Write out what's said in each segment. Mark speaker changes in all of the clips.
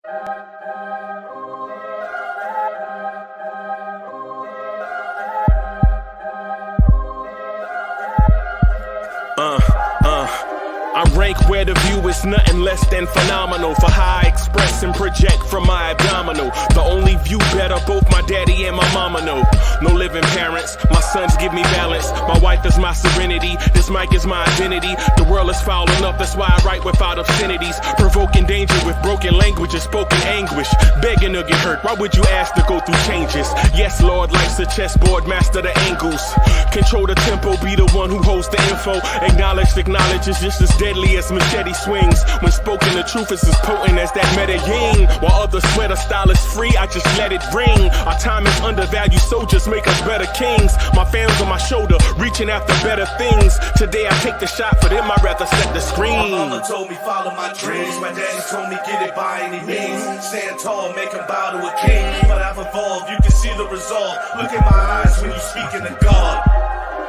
Speaker 1: I rank where the view is nothing less than phenomenal. For how I express and project from my abdominal. The only view better, both my daddy and my mama know. No living parents, my sons give me balance. My wife is my serenity, this mic is my identity. The world is foul enough, that's why I write without obscenities. Provoking danger with broken language and spoken anguish. Begging to get hurt, why would you ask to go through changes? Yes, Lord, life's a chessboard, master the angles. Control the tempo, be the one who holds the info. Acknowledge is just as deadly as machete swings. When spoken, the truth is as potent as that Medellin. While others swear the style is free, I just let it ring. Our time is undervalued, soldiers make us better kings. My family's on my shoulder, reaching after better things. Today I take the shot, for them I'd rather set the screen.
Speaker 2: My mama told me follow my dreams. My daddy told me get it by any means. Stand tall, make him bow to a king. But I've evolved, you can see the resolve. Look in my eyes when you speaking to God.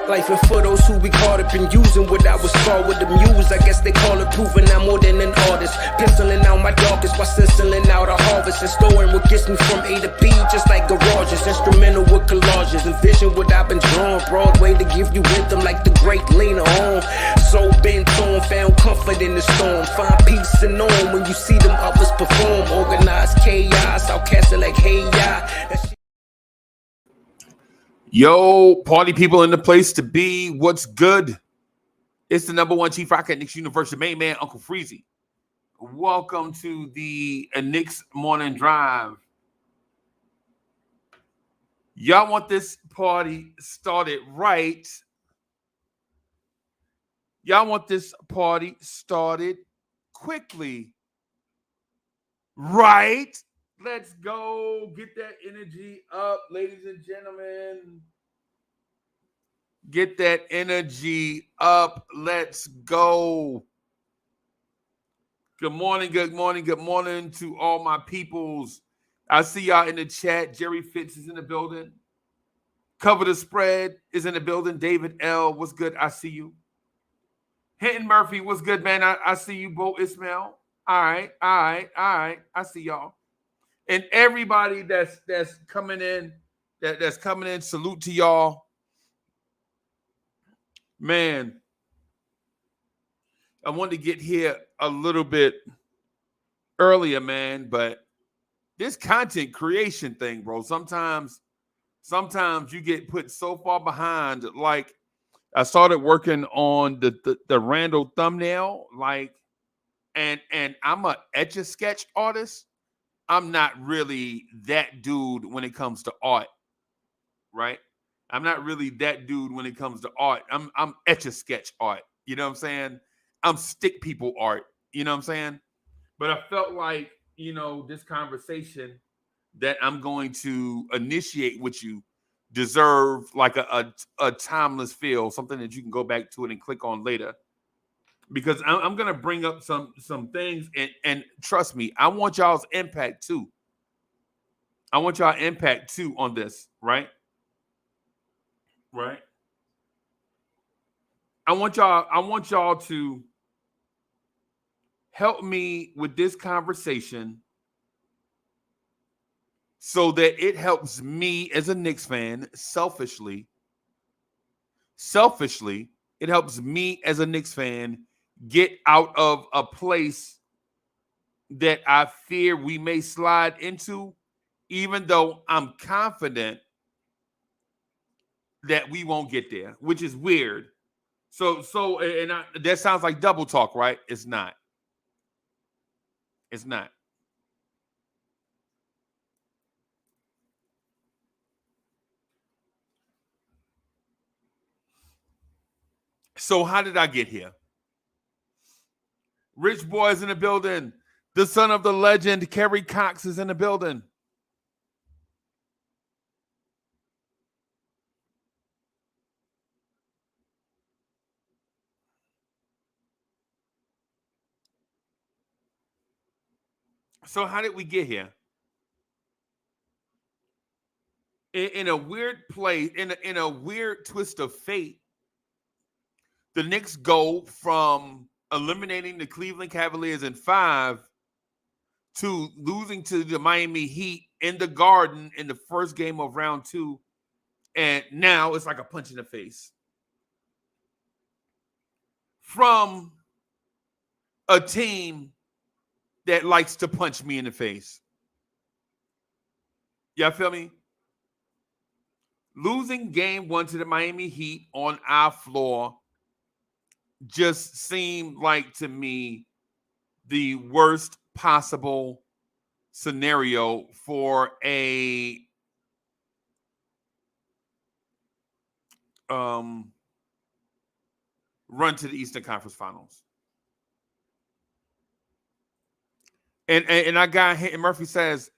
Speaker 3: Life and for those who we caught up in using what I was taught with the muse. I guess they call it proving I'm more than an artist. Penciling out my darkest while sizzling out a harvest. And storing what gets me from A to B, just like garages. Instrumental with collages. Envision what I've been drawing. Broadway to give you rhythm like the great Lena Horne. So bent on, found comfort in the storm. Find peace and on when you see them others perform. Organized chaos, I'll cast it like hey ya.
Speaker 4: Yo, party people in the place to be. What's good? It's the number one chief rock at Knicks University, main man, Uncle Freezy. Welcome to the Knicks Morning Drive. Y'all want this party started right. Y'all want this party started quickly. Right? Let's go. Get that energy up, ladies and gentlemen. Get that energy up. Let's go. Good morning, good morning, good morning to all my peoples. I see y'all in the chat. Jerry Fitz is in the building. Cover the Spread is in the building. David L., what's good? I see you. Hinton Murphy, what's good, man? I see you, Bo Ismail. All right. I see y'all. And everybody that's coming in, that's coming in, salute to y'all. Man, I wanted to get here a little bit earlier, man, but this content creation thing, bro, sometimes you get put so far behind. Like, I started working on the Randle thumbnail, like, and I'm a Etch-a-Sketch artist. I'm not really that dude when it comes to art, right? I'm not really that dude when it comes to art. I'm Etch-a-Sketch art. You know what I'm saying? I'm stick people art. You know what I'm saying? But I felt like, this conversation that I'm going to initiate with you deserve like a timeless feel, something that you can go back to it and click on later. Because I'm going to bring up some things, and trust me, I want y'all's impact too. I want y'all impact too on this, right? Right? I want y'all to help me with this conversation so that it helps me as a Knicks fan selfishly, it helps me as a Knicks fan get out of a place that I fear we may slide into, even though I'm confident that we won't get there, which is weird. That sounds like double talk, right? It's not. It's not. So how did I get here? Rich Boy is in the building. The son of the legend, Kerry Cox, is in the building. So how did we get here? In a weird place, in a weird twist of fate, the Knicks go from eliminating the Cleveland Cavaliers in 5 to losing to the Miami Heat in the Garden in the first game of round 2, and now it's like a punch in the face from a team that likes to punch me in the face. Y'all feel me? Losing game 1 to the Miami Heat on our floor just seemed like, to me, the worst possible scenario for a run to the Eastern Conference Finals. And our guy Murphy says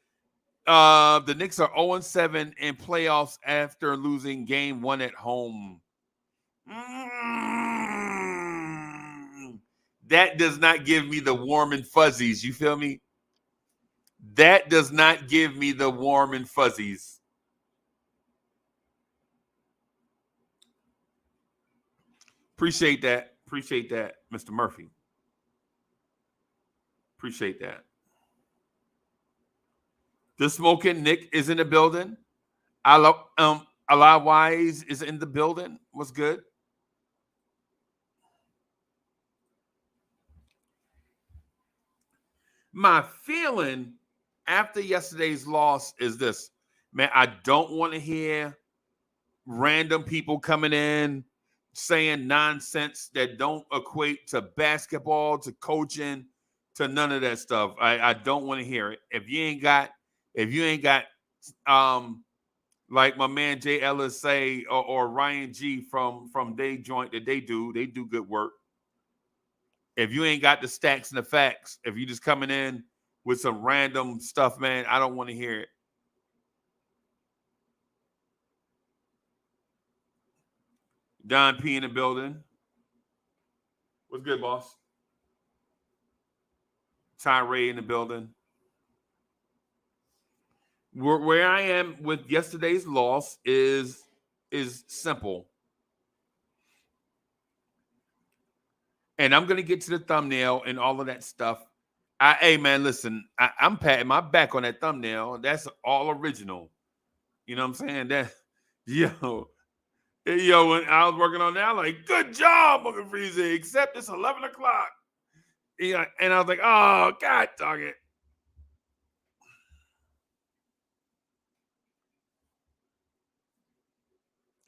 Speaker 4: the Knicks are 0-7 in playoffs after losing game 1 at home. That does not give me the warm and fuzzies. You feel me? That does not give me the warm and fuzzies. Appreciate that. Appreciate that, Mr. Murphy. Appreciate that. The Smoking Nick is in the building. Allah Wise is in the building. What's good? My feeling after yesterday's loss is this, man. I don't want to hear random people coming in saying nonsense that don't equate to basketball, to coaching, to none of that stuff. I don't want to hear it. If you ain't got like my man Jay Ellis say, or Ryan G from Day Joint that they do good work. If you ain't got the stacks and the facts, if you just coming in with some random stuff, man, I don't want to hear it. Don P in the building. What's good, boss? Tyree in the building. Where I am with yesterday's loss is simple. And I'm going to get to the thumbnail and all of that stuff. Hey, man, listen, I'm patting my back on that thumbnail. That's all original. You know what I'm saying? That, when I was working on that, I'm like, good job, Booker Freezy, except it's 11 o'clock. Yeah, and I was like, oh, God dog it.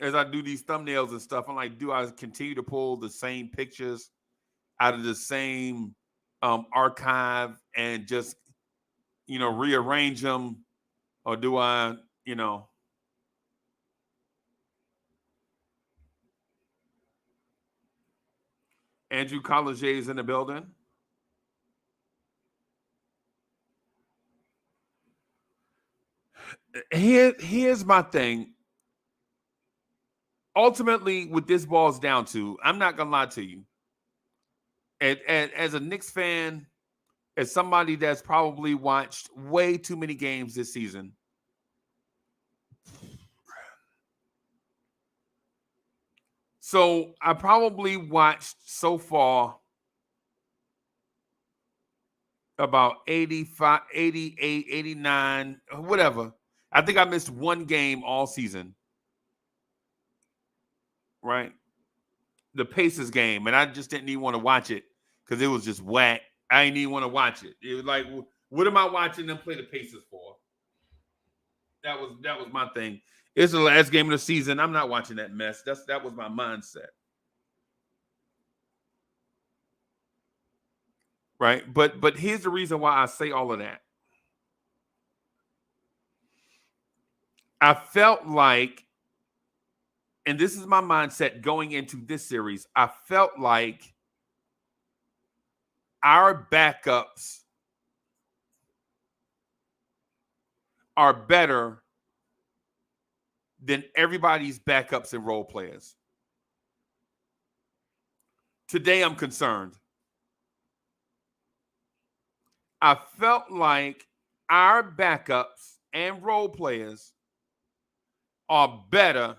Speaker 4: As I do these thumbnails and stuff, I'm like, do I continue to pull the same pictures out of the same archive and just, rearrange them? Or do I, Andrew Collegier is in the building. Here's my thing. Ultimately, what this boils down to, I'm not going to lie to you. As a Knicks fan, as somebody that's probably watched way too many games this season, so I probably watched so far about 85, 88, 89, whatever. I think I missed one game all season. Right? The Pacers game, and I just didn't even want to watch it because it was just whack. I didn't even want to watch it. It was like, what am I watching them play the Pacers for? That was my thing. It's the last game of the season. I'm not watching that mess. That was my mindset. Right? But here's the reason why I say all of that. I felt like, and this is my mindset going into this series, I felt like our backups are better than everybody's backups and role players. Today, I'm concerned. I felt like our backups and role players are better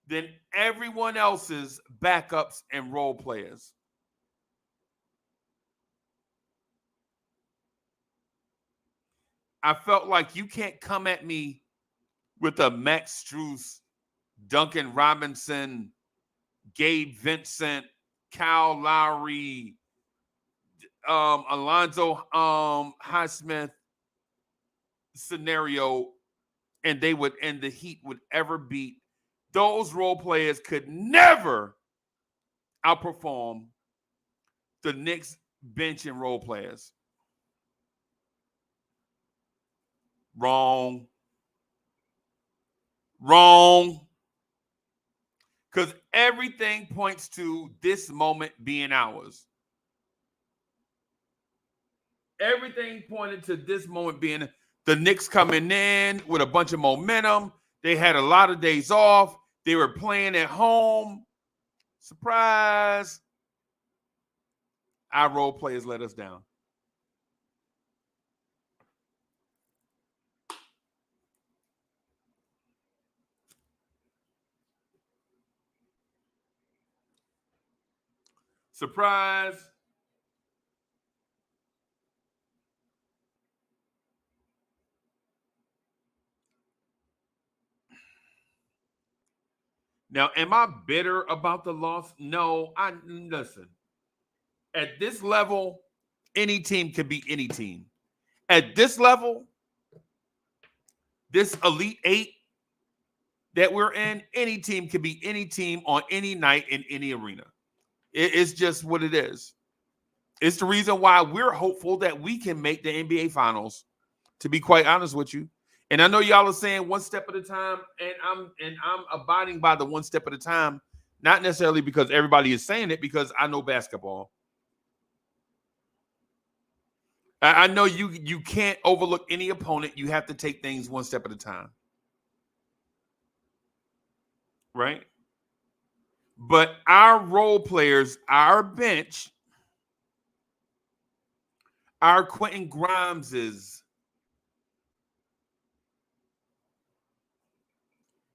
Speaker 4: than everyone else's backups and role players. I felt like you can't come at me with a Max Strus, Duncan Robinson, Gabe Vincent, Kyle Lowry, Alonzo Highsmith scenario, and the Heat would ever beat. Those role players could never outperform the Knicks bench and role players. Wrong. Because everything points to this moment being ours. Everything pointed to this moment being the Knicks coming in with a bunch of momentum. They had a lot of days off. They were playing at home. Surprise. Our role players let us down. Surprise. Now, am I bitter about the loss? No, listen. At this level, any team can beat any team. At this level, this Elite Eight that we're in, any team can beat any team on any night in any arena. It's just what it is. It's the reason why we're hopeful that we can make the NBA Finals, to be quite honest with you. And I know y'all are saying one step at a time, and I'm abiding by the one step at a time, not necessarily because everybody is saying it, because I know basketball. I know you can't overlook any opponent. You have to take things one step at a time. Right? But our role players, our bench, our Quentin Grimeses,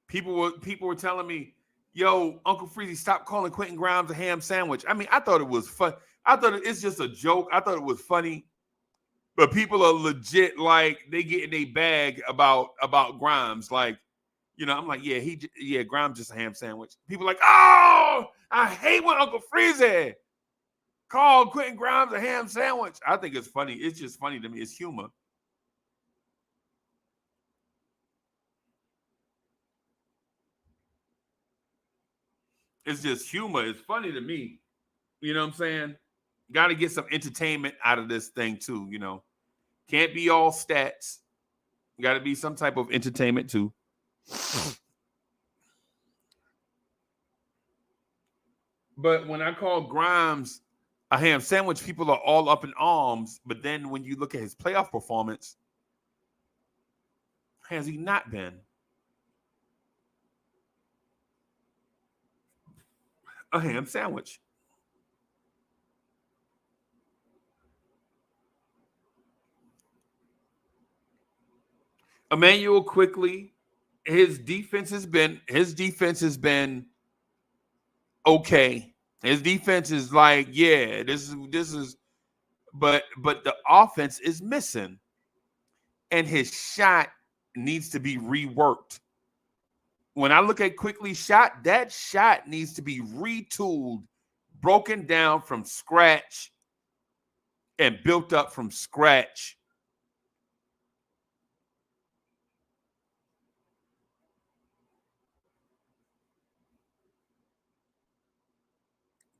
Speaker 4: people were telling me, yo, Uncle Freezy, stop calling Quentin Grimes a ham sandwich. I mean, I thought it was fun. I thought it's just a joke. I thought it was funny. But people are legit, like, they get in a bag about Grimes. Like, you know, I'm like, yeah, Grimes just a ham sandwich. People are like, oh, I hate when Uncle Freezy called Quentin Grimes a ham sandwich. I think it's funny. It's just funny to me. It's humor. It's just humor. It's funny to me. You know what I'm saying? Got to get some entertainment out of this thing too, you know. Can't be all stats. Got to be some type of entertainment too. But when I call Grimes a ham sandwich, people are all up in arms. But then when you look at his playoff performance, has he not been a ham sandwich? Emmanuel quickly, his defense has been okay. His defense is like, yeah, this is, but the offense is missing, and his shot needs to be reworked. When I look at Quickly's shot, that shot needs to be retooled, broken down from scratch, and built up from scratch.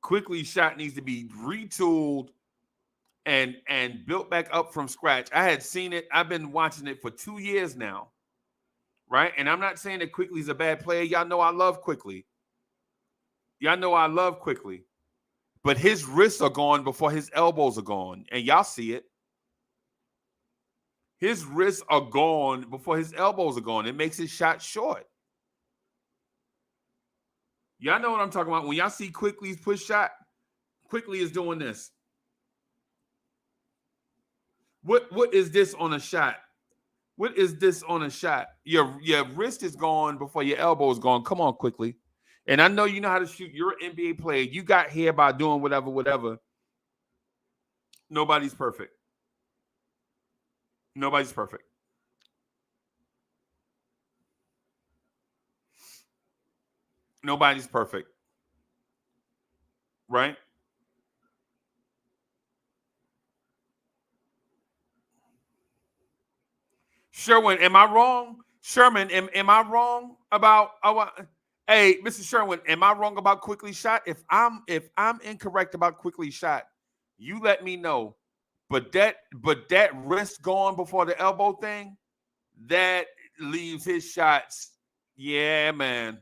Speaker 4: Quickly's shot needs to be retooled and built back up from scratch. I had seen it. I've been watching it for 2 years now, right? And I'm not saying that Quickly's a bad player. Y'all know I love Quickly. But his wrists are gone before his elbows are gone, and y'all see it. His wrists are gone before his elbows are gone. It makes his shot short. Y'all know what I'm talking about. When y'all see Quickly's push shot, Quickly is doing this. What is this on a shot? What is this on a shot? Your wrist is gone before your elbow is gone. Come on, Quickly. And I know you know how to shoot. You're an NBA player. You got here by doing whatever. Nobody's perfect. Nobody's perfect. Right? Sherwin, am I wrong? Sherman, am I wrong about hey, Mr. Sherwin, am I wrong about quickly shot? If I'm incorrect about quickly shot, you let me know. But that wrist going before the elbow thing, that leaves his shots. Yeah, man.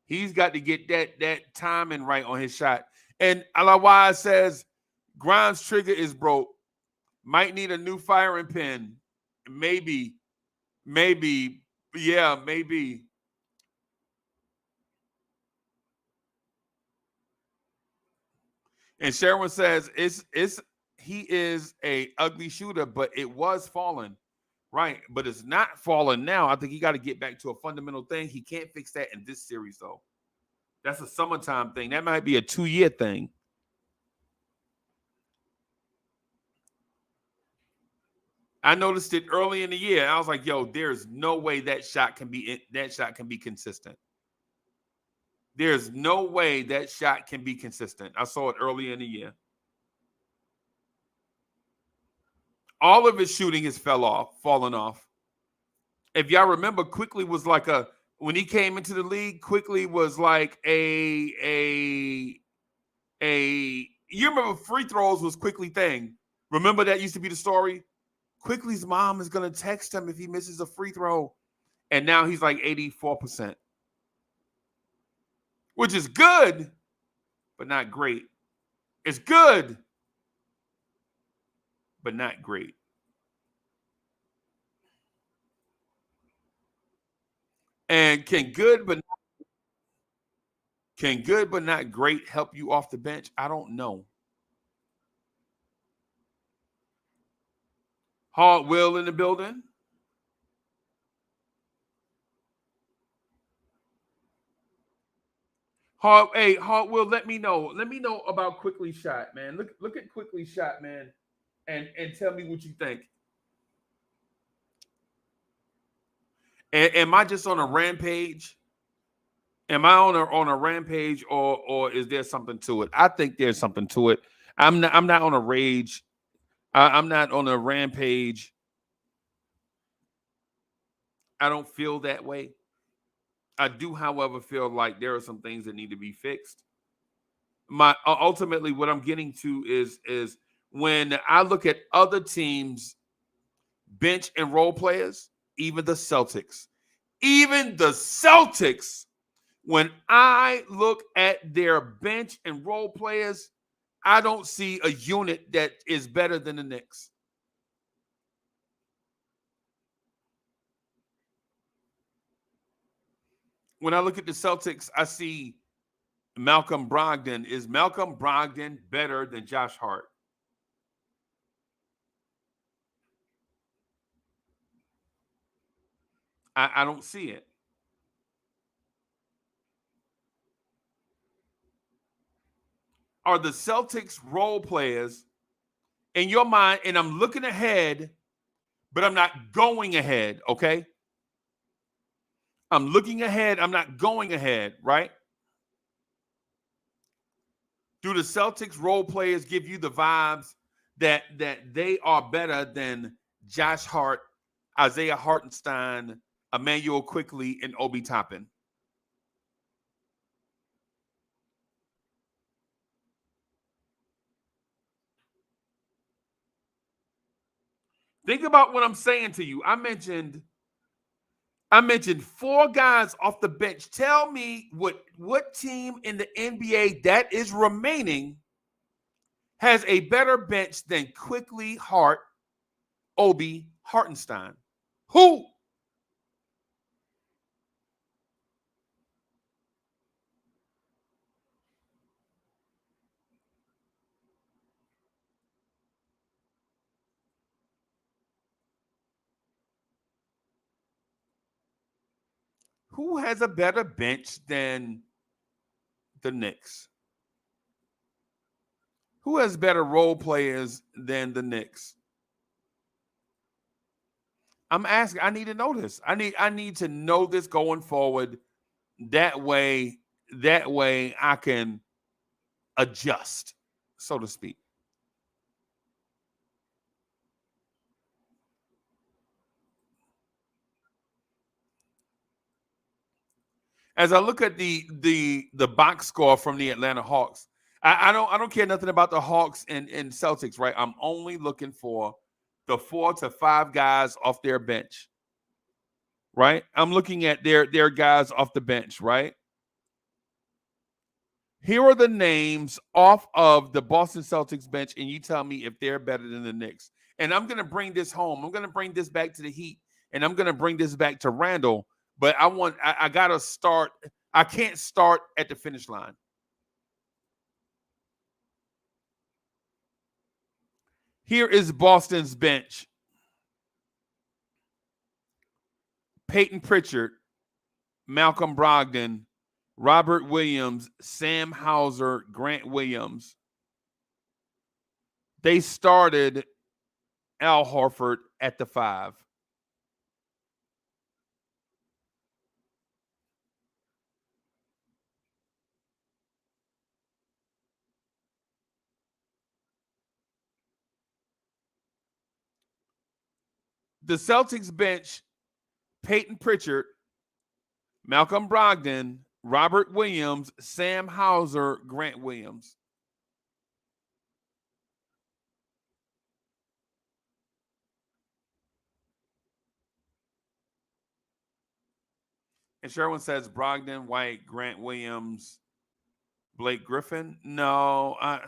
Speaker 4: He's got to get that timing right on his shot. And Alawaz says Grimes' trigger is broke. Might need a new firing pin. Maybe, yeah, maybe. And Sharon says it's he is a ugly shooter, but it was falling. Right, but it's not falling now. I think he got to get back to a fundamental thing. He can't fix that in this series, though. That's a summertime thing. That might be a 2-year thing. I noticed it early in the year. I was like, "Yo, there's no way that shot can be consistent. There's no way that shot can be consistent." I saw it early in the year. All of his shooting has fallen off. If y'all remember, Quickly was like when he came into the league, Quickly was like a you remember free throws was Quickly thing. Remember that used to be the story? Quickly's mom is gonna text him if he misses a free throw. And now he's like 84%. Which is good, but not great. It's good, but not great. And can good but not great help you off the bench? I don't know. Hard Will in the building. Hard Will, let me know. Let me know about Quickly shot, man. Look at Quickly shot, man, and tell me what you think. Am I just on a rampage? Am I on a rampage, or is there something to it? I think there's something to it. I'm not on a rage. I'm not on a rampage. I don't feel that way. I do, however, feel like there are some things that need to be fixed. My ultimately, what I'm getting to is when I look at other teams' bench and role players, even the Celtics, when I look at their bench and role players, I don't see a unit that is better than the Knicks. When I look at the Celtics, I see Malcolm Brogdon. Is Malcolm Brogdon better than Josh Hart? I don't see it. Are the Celtics role players in your mind? And I'm looking ahead, but I'm not going ahead, okay? I'm looking ahead. I'm not going ahead, right? Do the Celtics role players give you the vibes that they are better than Josh Hart, Isaiah Hartenstein, Emmanuel Quickly, and Obi Toppin? Think about what I'm saying to you. I mentioned 4 guys off the bench. Tell me what team in the NBA that is remaining has a better bench than Quickly, Hart, Obi, Hartenstein. Who? Who has a better bench than the Knicks? Who has better role players than the Knicks? I'm asking. I need to know this. I need to know this going forward. That way I can adjust, so to speak. As I look at the box score from the Atlanta Hawks, I don't care nothing about the Hawks and Celtics, right? I'm only looking for the 4 to 5 guys off their bench, right? I'm looking at their guys off the bench, right? Here are the names off of the Boston Celtics bench, and you tell me if they're better than the Knicks. And I'm going to bring this home. I'm going to bring this back to the Heat, and I'm going to bring this back to Randle. But I got to start. I can't start at the finish line. Here is Boston's bench. Peyton Pritchard, Malcolm Brogdon, Robert Williams, Sam Hauser, Grant Williams. They started Al Horford at the 5. The Celtics bench, Peyton Pritchard, Malcolm Brogdon, Robert Williams, Sam Hauser, Grant Williams. And Sherwin says Brogdon, White, Grant Williams, Blake Griffin. No, I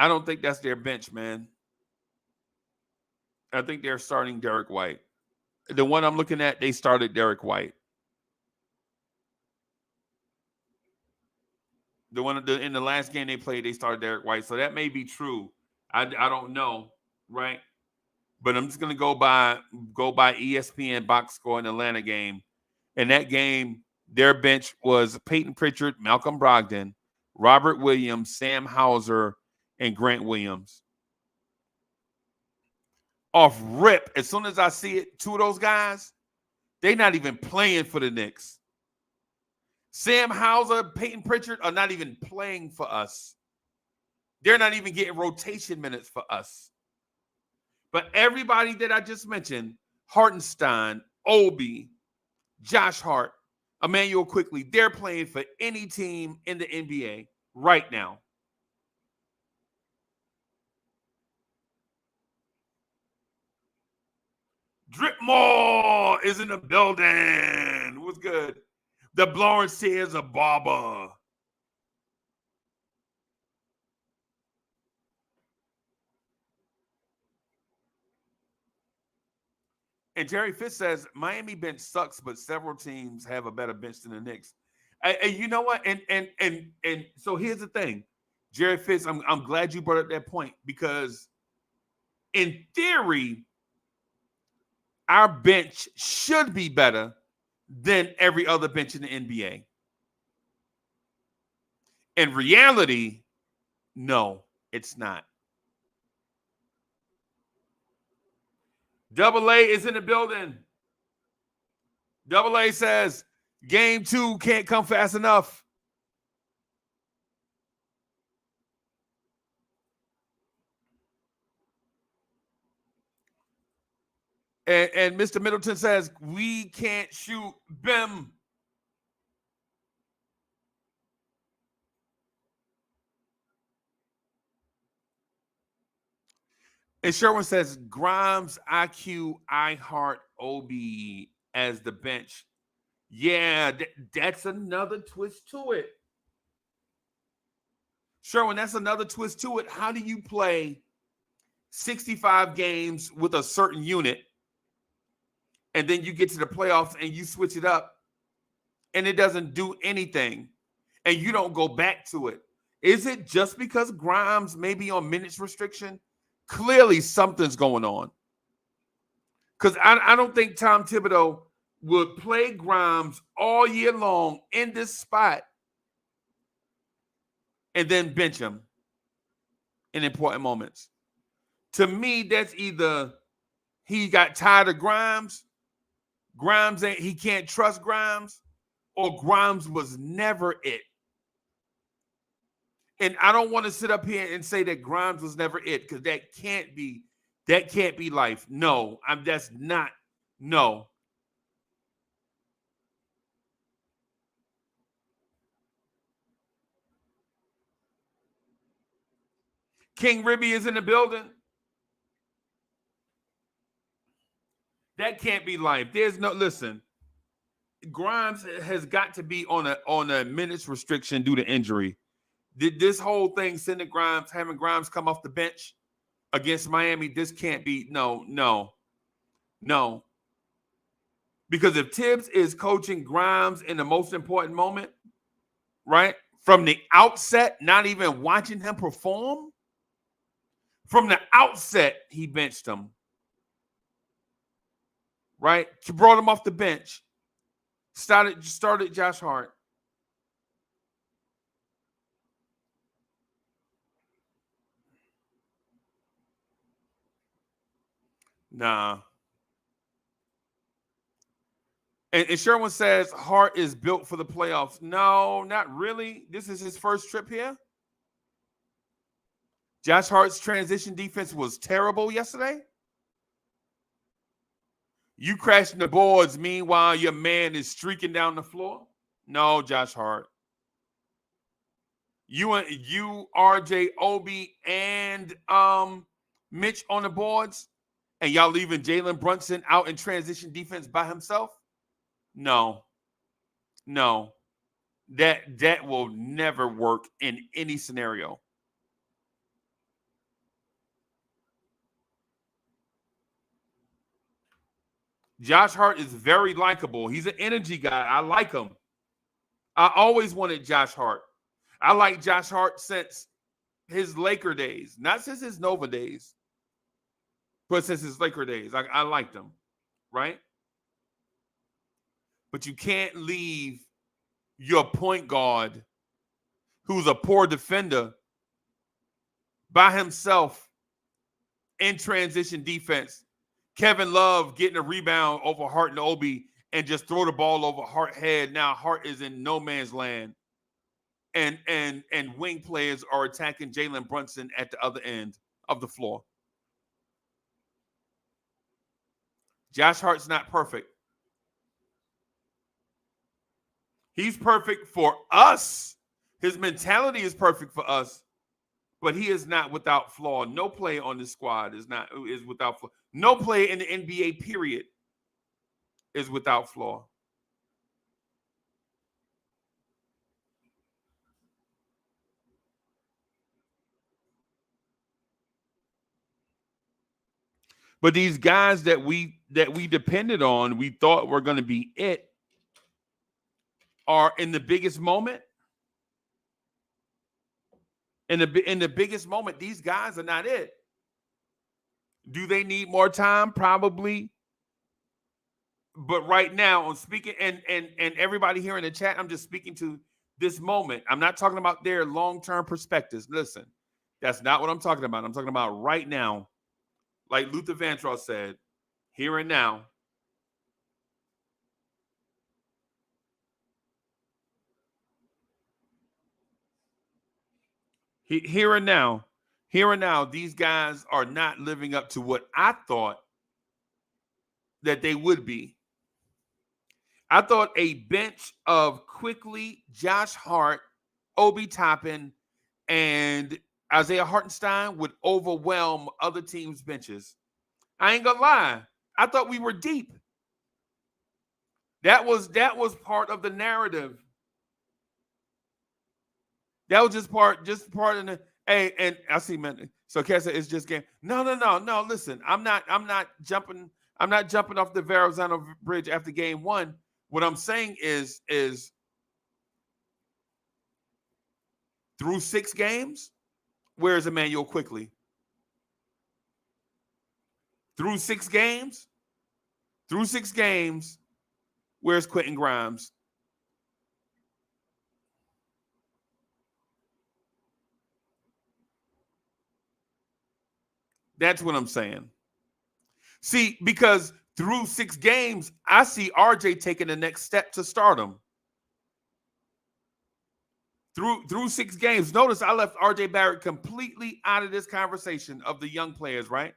Speaker 4: don't think that's their bench, man. I think they're starting Derek White. The one I'm looking at, they started Derek White. The one in the last game they played, they started Derek White. So that may be true. I don't know, right? But I'm just gonna go by ESPN box score in the Atlanta game. In that game, their bench was Peyton Pritchard, Malcolm Brogdon, Robert Williams, Sam Hauser, and Grant Williams. Off rip, as soon as I see it, 2 of those guys, they're not even playing for the Knicks. Sam Hauser, Peyton Pritchard are not even playing for us. They're not even getting rotation minutes for us. But everybody that I just mentioned, Hartenstein, Obi, Josh Hart, Emmanuel Quickly, they're playing for any team in the NBA right now. Dripmore is in the building. What's good? The blowing says a barber. And Jerry Fitz says Miami bench sucks, but several teams have a better bench than the Knicks. And you know what? And so here's the thing, Jerry Fitz. I'm glad you brought up that point because, in theory, our bench should be better than every other bench in the NBA. In reality, no, it's not. Double A is in the building. Double A says, game 2 can't come fast enough. And Mr. Middleton says, we can't shoot Bim. And Sherwin says, Grimes, IQ, iHeart, Obi as the bench. Yeah, that's another twist to it. Sherwin, that's another twist to it. How do you play 65 games with a certain unit and then you get to the playoffs and you switch it up and it doesn't do anything and you don't go back to it? Is it just because Grimes may be on minutes restriction? Clearly something's going on. Because I don't think Tom Thibodeau would play Grimes all year long in this spot and then bench him in important moments. To me, that's either he got tired of Grimes, Grimes he can't trust Grimes, or Grimes was never it. And I don't want to sit up here and say that Grimes was never it, because that can't be life. No, that's not. No. King Ribby is in the building. That can't be life. There's no, listen. Grimes has got to be on a minutes restriction due to injury. Did this whole thing sending Grimes, having Grimes come off the bench against Miami? This can't be. No. Because if Tibbs is coaching Grimes in the most important moment, right, from the outset, not even watching him perform, from the outset, he benched him. Right? He brought him off the bench. Started Josh Hart. Nah. And Sherwin says Hart is built for the playoffs. No, not really. This is his first trip here. Josh Hart's transition defense was terrible yesterday. You crashing the boards, meanwhile your man is streaking down the floor. No, Josh Hart. You, RJ, Obi, and Mitch on the boards, and y'all leaving Jalen Brunson out in transition defense by himself? No. That will never work in any scenario. Josh Hart is very likable. He's an energy guy. I like him. I always wanted Josh Hart. I like Josh Hart since his Laker days, not since his Nova days, but since his Laker days. I liked him, right? But you can't leave your point guard, who's a poor defender, by himself in transition defense. Kevin Love getting a rebound over Hart and Obi and just throw the ball over Hart's head. Now Hart is in no man's land. And wing players are attacking Jalen Brunson at the other end of the floor. Josh Hart's not perfect. He's perfect for us. His mentality is perfect for us, but he is not without flaw. No play on this squad is without flaw. No play in the NBA, period, is without flaw. But these guys that we depended on, we thought were going to be it, are in the biggest moment. In the biggest moment, these guys are not it. Do they need more time? Probably. But right now, I'm speaking, and everybody here in the chat, I'm just speaking to this moment. I'm not talking about their long-term perspectives. Listen, that's not what I'm talking about. I'm talking about right now. Like Luther Vandross said, here and now. Here and now, these guys are not living up to what I thought that they would be. I thought a bench of Quickly, Josh Hart, Obi Toppin, and Isaiah Hartenstein would overwhelm other teams' benches. I ain't gonna lie. I thought we were deep. That was part of the narrative. That was just part of the. Hey, and I see, man. So Kessa is just game. No. Listen, I'm not jumping off the Verrazano Bridge after game one. What I'm saying is through 6 games, where's Emmanuel Quickly? Through 6 games, where's Quentin Grimes? That's what I'm saying. See, because through 6 games, I see RJ taking the next step to stardom. Through 6 games. Notice I left RJ Barrett completely out of this conversation of the young players, right?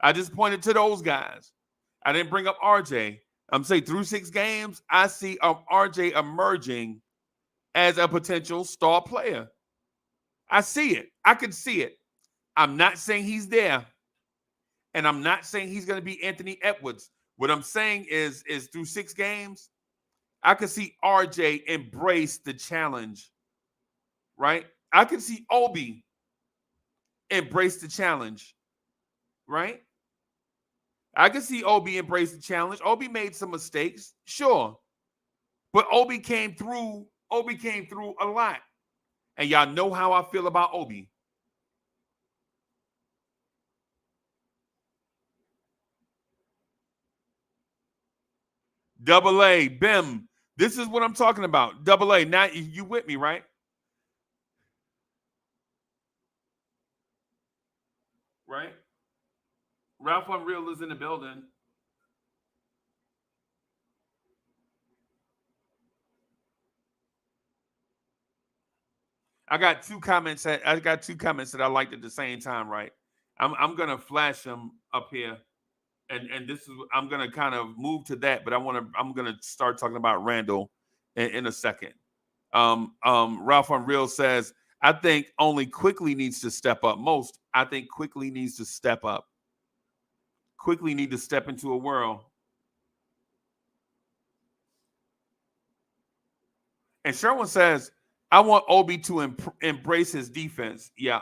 Speaker 4: I just pointed to those guys. I didn't bring up RJ. I'm saying through 6 games, I see RJ emerging as a potential star player. I see it. I can see it. I'm not saying he's there. And I'm not saying he's going to be Anthony Edwards. What I'm saying is through 6 games, I can see RJ embrace the challenge, right? I can see Obi embrace the challenge, right? I can see Obi embrace the challenge. Obi made some mistakes, sure. But Obi came through a lot. And y'all know how I feel about Obi. Double A, Bim. This is what I'm talking about. Double A. Now you with me, right? Right? Ralph Unreal is in the building. I got two comments that I liked at the same time, right? I'm gonna flash them up here. And this is I'm gonna kind of move to that, but I'm gonna start talking about Randle in a second. Ralph Unreal says, I think only Quickly needs to step up most. I think Quickly needs to step up. Quickly need to step into a world. And Sherwin says, I want Obi to embrace his defense. Yeah.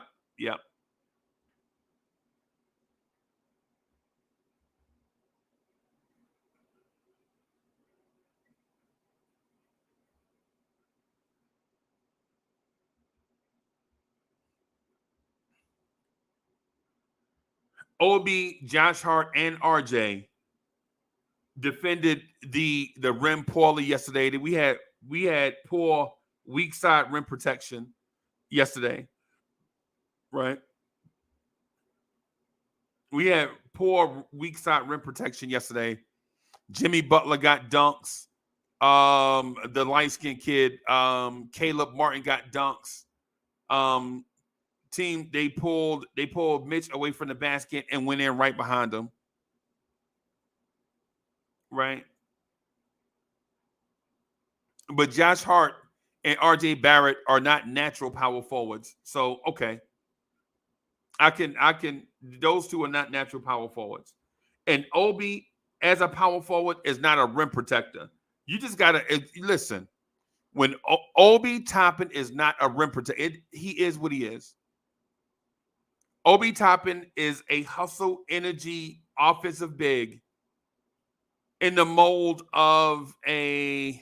Speaker 4: Obi, Josh Hart, and RJ defended the rim poorly yesterday. We had poor weak side rim protection yesterday, right? We had poor weak side rim protection yesterday. Jimmy Butler got dunks. The light-skinned kid, Caleb Martin got dunks. Team they pulled Mitch away from the basket and went in right behind him. Right. But Josh Hart and RJ Barrett are not natural power forwards. So okay. I can those two are not natural power forwards. And Obi as a power forward is not a rim protector. You just gotta listen. When Obi Toppin is not a rim protector, he is what he is. Obi Toppin is a hustle energy offensive big in the mold of I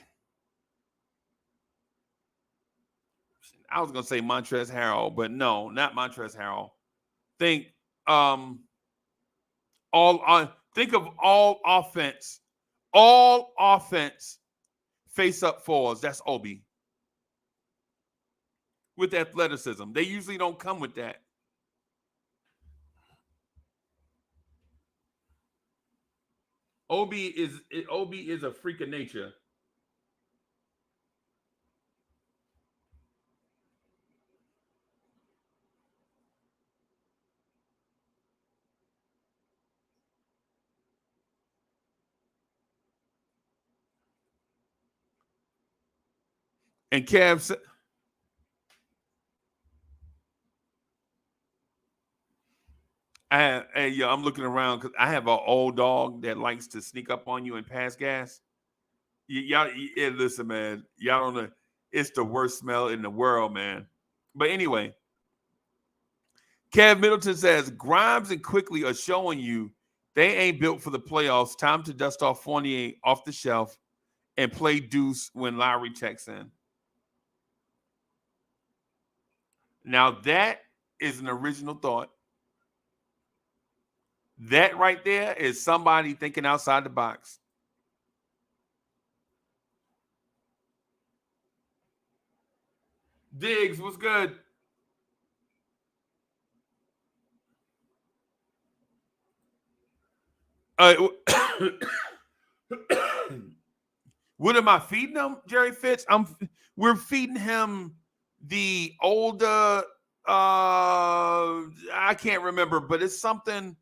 Speaker 4: was gonna say Montrezl Harrell, but no, not Montrezl Harrell. Think think of all offense face up fours. That's Obi with athleticism. They usually don't come with that. Obi is a freak of nature. And Kev, I'm looking around because I have an old dog that likes to sneak up on you and pass gas. Listen, man, y'all don't know. It's the worst smell in the world, man. But anyway, Kev Middleton says Grimes and Quickly are showing you they ain't built for the playoffs. Time to dust off Fournier off the shelf and play Deuce when Lowry checks in. Now that is an original thought. That right there is somebody thinking outside the box. Diggs, what's good? What am I feeding him, Jerry Fitz? We're feeding him the older. I can't remember, but it's something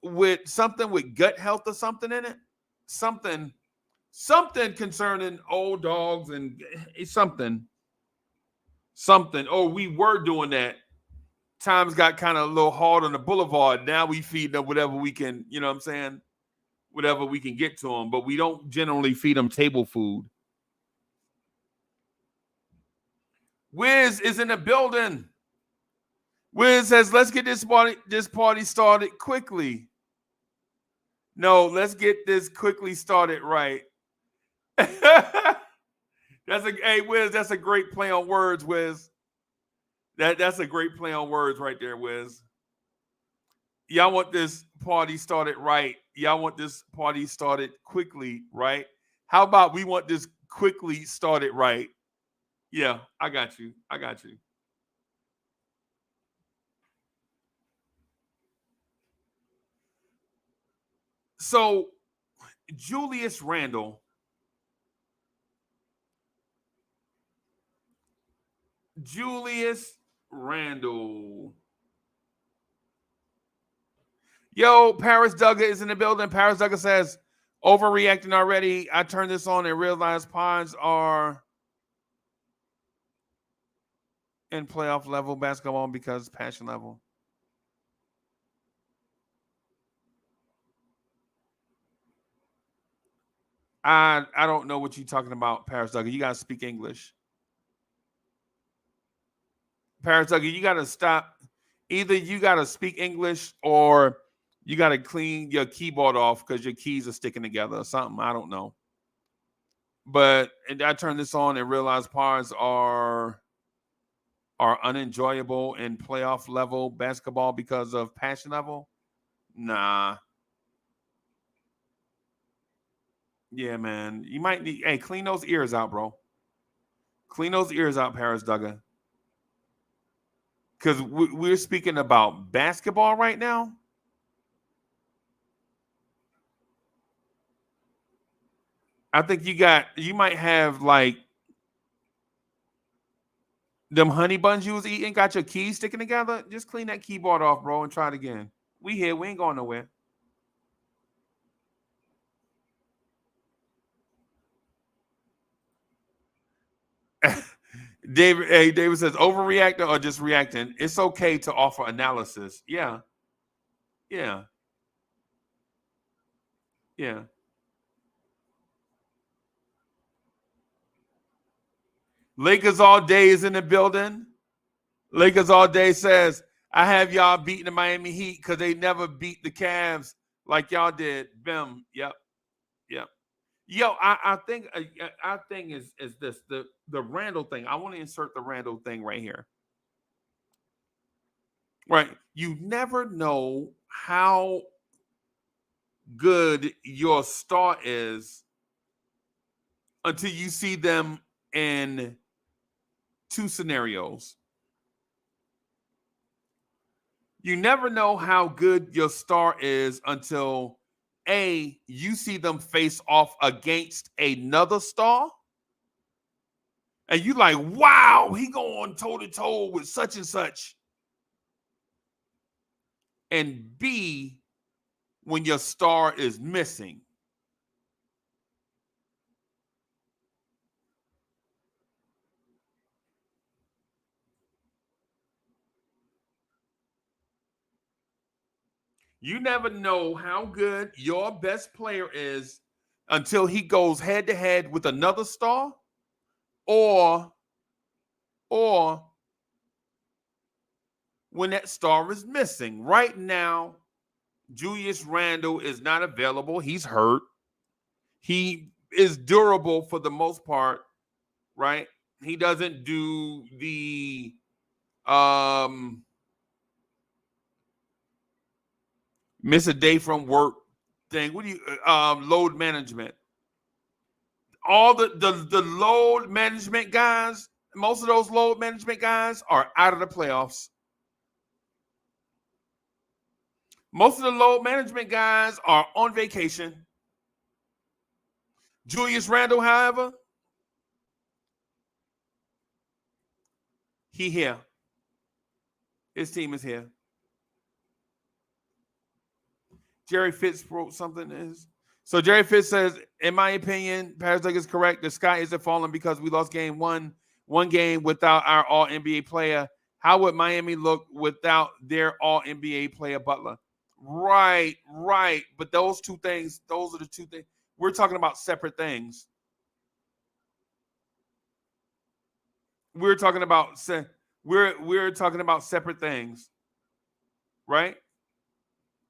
Speaker 4: with gut health or something in it. Something concerning old dogs and something. Oh, we were doing that. Times got kind of a little hard on the boulevard. Now we feed them whatever we can, you know what I'm saying? Whatever we can get to them, but we don't generally feed them table food. Wiz is in the building. Wiz says, let's get this party started quickly. No, let's get this quickly started right. Hey, Wiz, that's a great play on words, Wiz. That's a great play on words right there, Wiz. Y'all want this party started right. Y'all want this party started quickly, right? How about we want this quickly started right? Yeah, I got you. So, Julius Randle. Yo, Paris Duggar is in the building. Paris Duggar says, overreacting already. I turned this on and realized Pods are in playoff level basketball because passion level. I don't know what you're talking about, Paris Duggar. You got to speak English. Paris Duggar, you got to stop. Either you got to speak English or you got to clean your keyboard off because your keys are sticking together or something. I don't know. But I turned this on and realized Pods are unenjoyable in playoff level basketball because of passion level. Nah. Yeah, man. You might need, hey, clean those ears out, bro. Clean those ears out, Paris Duggar. Because we're speaking about basketball right now. I think you might have like them honey buns you was eating, got your keys sticking together. Just clean that keyboard off, bro, and try it again. We here. We ain't going nowhere. David says, overreacting or just reacting? It's okay to offer analysis. Yeah. Lakers all day is in the building. Lakers all day says, I have y'all beating the Miami Heat because they never beat the Cavs like y'all did. Bim. Yep. Yo, I think is this the Randle thing. I want to insert the Randle thing right here. Right. You never know how good your star is until you see them in two scenarios. You never know how good your star is until A, you see them face off against another star. And you like, wow, he going toe-to-toe with such and such. And B, when your star is missing. You never know how good your best player is until he goes head-to-head with another star or when that star is missing. Right now, Julius Randle is not available. He's hurt. He is durable for the most part, right? He doesn't do the miss a day from work thing. What do you load management? All the load management guys, most of those load management guys are out of the playoffs. Most of the load management guys are on vacation. Julius Randle, however, he here. His team is here. Jerry Fitz wrote something. So Jerry Fitz says, in my opinion, Patrick is correct. The sky isn't falling because we lost game one game without our all-NBA player. How would Miami look without their all-NBA player Butler? Right. But those are the two things. We're talking about separate things. We're talking about separate things, right?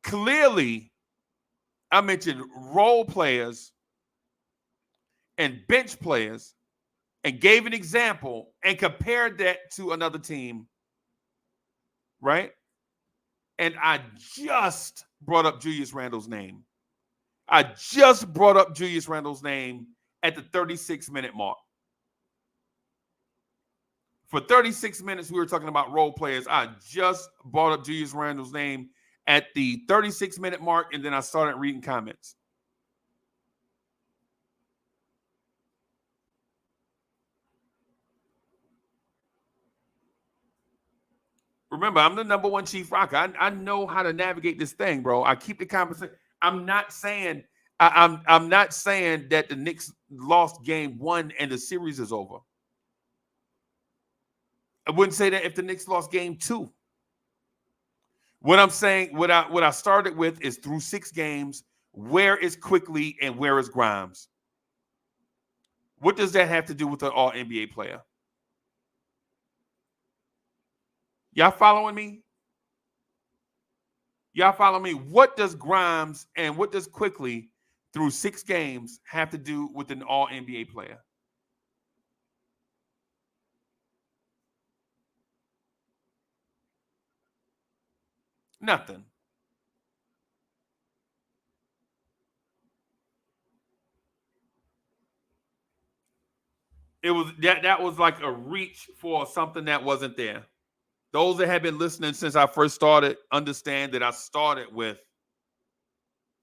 Speaker 4: Clearly, I mentioned role players and bench players and gave an example and compared that to another team, right? And I just brought up Julius Randle's name. I just brought up Julius Randle's name at the 36-minute mark. For 36 minutes, we were talking about role players. I just brought up Julius Randle's name at the 36-minute mark, and then I started reading comments. Remember, I'm the number one chief rocker. I know how to navigate this thing, bro. I keep the conversation. I'm not saying I'm not saying that the Knicks lost game one and the series is over. I wouldn't say that if the Knicks lost game two. What I'm saying, what I started with is through 6 games, where is Quickly and where is Grimes? What does that have to do with an all-NBA player? Y'all following me? Y'all follow me? What does Grimes and what does Quickly through 6 games have to do with an all-NBA player? Nothing. It was that was like a reach for something that wasn't there. Those that have been listening since I first started understand that I started with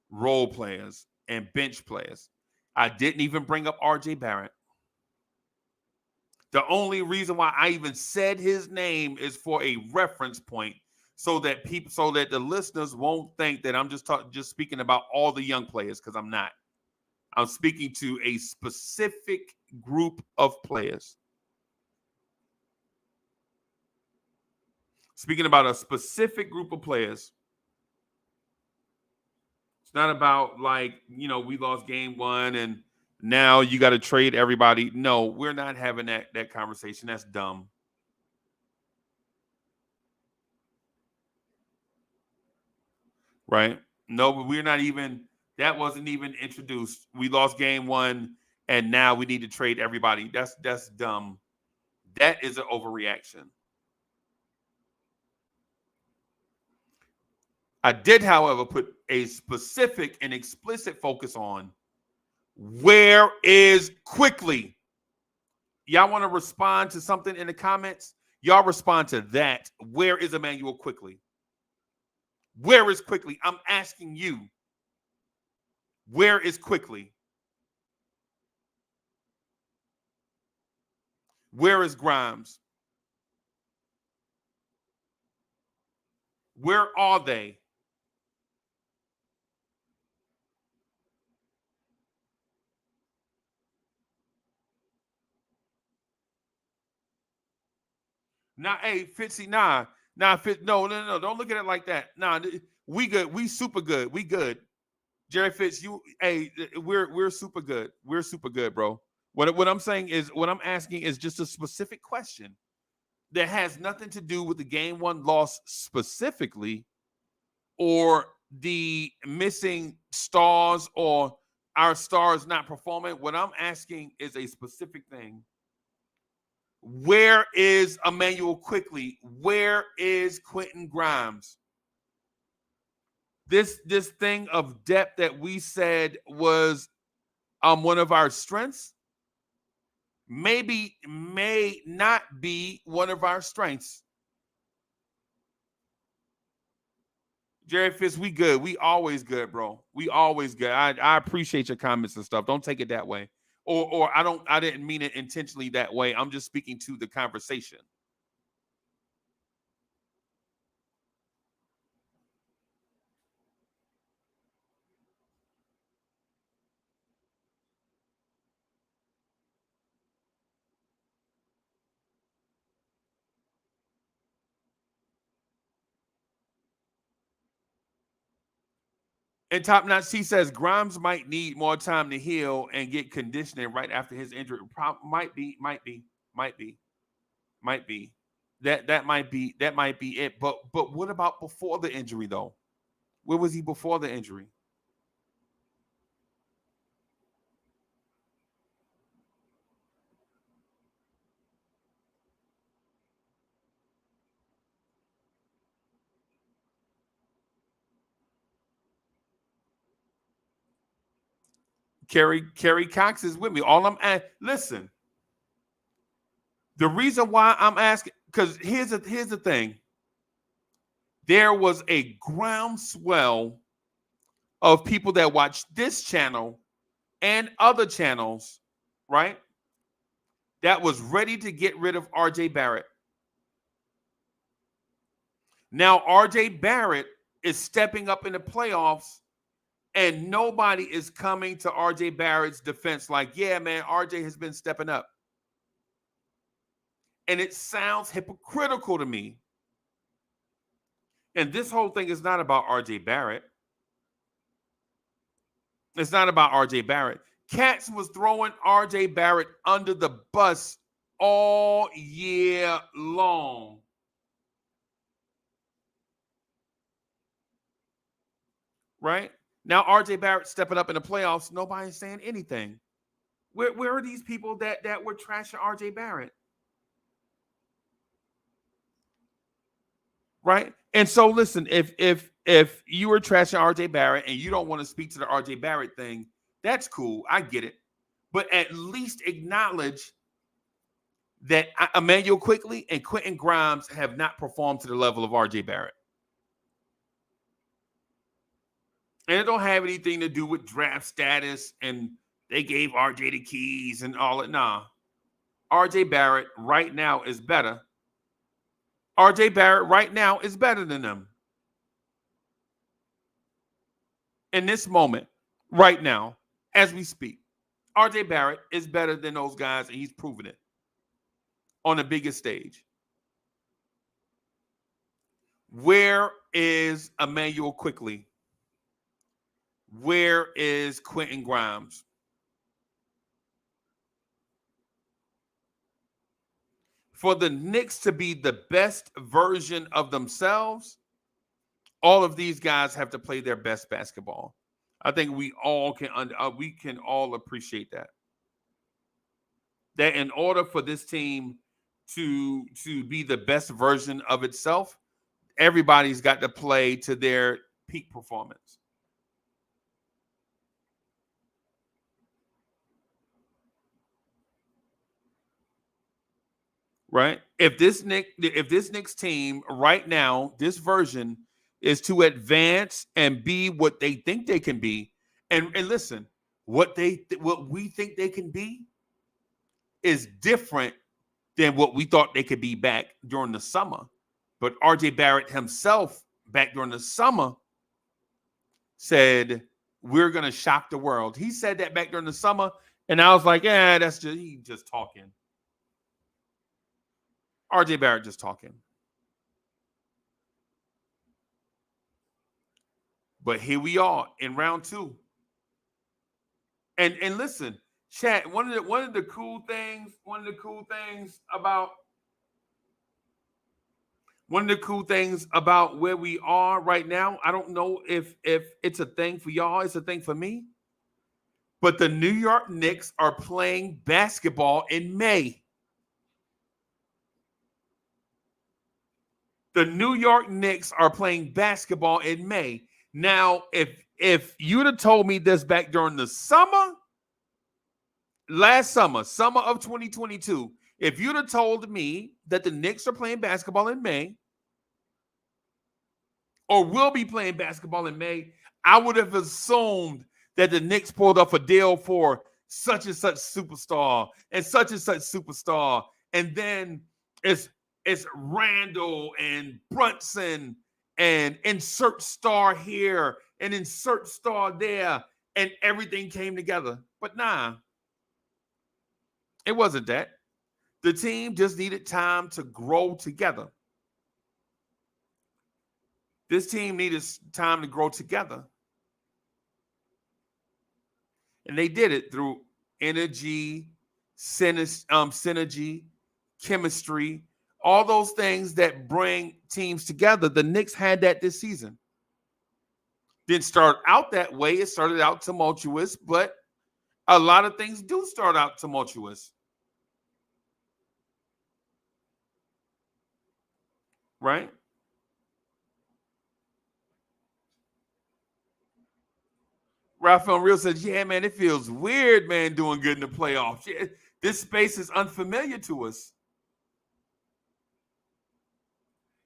Speaker 4: role players and bench players. I didn't even bring up RJ Barrett. The only reason why I even said his name is for a reference point so that the listeners won't think that I'm just speaking about all the young players, because I'm not. I'm speaking to a specific group of players. Speaking about a specific group of players. It's not about we lost game one and now you got to trade everybody. No, we're not having that conversation. That's dumb. Right? No, we're not even, that wasn't even introduced. We lost game one and now we need to trade everybody. That's dumb. That is an overreaction. I did, however, put a specific and explicit focus on where is Quickly. Y'all want to respond to something in the comments? Y'all respond to that. Where is Emmanuel Quickly? Where is Quickly? I'm asking you. Where is Quickly? Where is Grimes? Where are they? Nah, hey, Fitzy, nah, Fitz, no, don't look at it like that. Nah, we good, we super good, we good. Jerry Fitz, we're super good, we're super good, bro. What I'm saying is, what I'm asking is just a specific question that has nothing to do with the game one loss specifically, or the missing stars, or our stars not performing. What I'm asking is a specific thing. Where is Emmanuel Quickly? Where is Quentin Grimes? This thing of depth that we said was one of our strengths may not be one of our strengths. Jerry Fitz, we good. We always good, bro. We always good. I appreciate your comments and stuff. Don't take it that way. Or I didn't mean it intentionally that way. I'm just speaking to the conversation. And Top Notch T says Grimes might need more time to heal and get conditioning right after his injury. Might be. That might be it. But what about before the injury though? Where was he before the injury? Kerry Cox is with me. All I'm listen. The reason why I'm asking, because here's the thing. There was a groundswell of people that watch this channel and other channels, right? That was ready to get rid of RJ Barrett. Now RJ Barrett is stepping up in the playoffs, and nobody is coming to RJ Barrett's defense like, yeah, man, RJ has been stepping up. And it sounds hypocritical to me. And this whole thing is not about RJ Barrett. It's not about RJ Barrett. Cats was throwing RJ Barrett under the bus all year long. Right? Now RJ Barrett stepping up in the playoffs, nobody's saying anything. Where are these people that were trashing RJ Barrett? Right? And so listen, if you were trashing RJ Barrett and you don't want to speak to the RJ Barrett thing, that's cool. I get it. But at least acknowledge that Emmanuel Quickley and Quentin Grimes have not performed to the level of RJ Barrett. And it don't have anything to do with draft status and they gave RJ the keys and all that. Nah. RJ Barrett right now is better. RJ Barrett right now is better than them. In this moment, right now, as we speak, RJ Barrett is better than those guys, and he's proven it on the biggest stage. Where is Emmanuel Quickley? Where is Quentin Grimes? For the Knicks to be the best version of themselves, all of these guys have to play their best basketball. I think we can all appreciate that. That in order for this team to be the best version of itself, everybody's got to play to their peak performance. Right? If this Knicks team right now, this version is to advance and be what they think they can be, and listen, what we think they can be is different than what we thought they could be back during the summer. But RJ Barrett himself back during the summer said, we're going to shock the world. He said that back during the summer, and I was like, yeah, he's just talking. RJ Barrett just talking. But here we are in round 2. And listen, chat, one of the cool things about where we are right now, I don't know if it's a thing for y'all, it's a thing for me. But the New York Knicks are playing basketball in May. The New York Knicks are playing basketball in May. Now, if you'd have told me this back during the summer, last summer of 2022, if you'd have told me that the Knicks are playing basketball in May, or will be playing basketball in May, I would have assumed that the Knicks pulled off a deal for such and such superstar and such superstar. And then it's Randle and Brunson and insert star here and insert star there, and everything came together. But nah, it wasn't that. The team just needed time to grow together. This team needed time to grow together. And they did it through energy, synergy, chemistry, all those things that bring teams together. The Knicks had that this season. Didn't start out that way. It started out tumultuous, but a lot of things do start out tumultuous. Right? Rafael Real says, yeah, man, it feels weird, man, doing good in the playoffs. Yeah, this space is unfamiliar to us.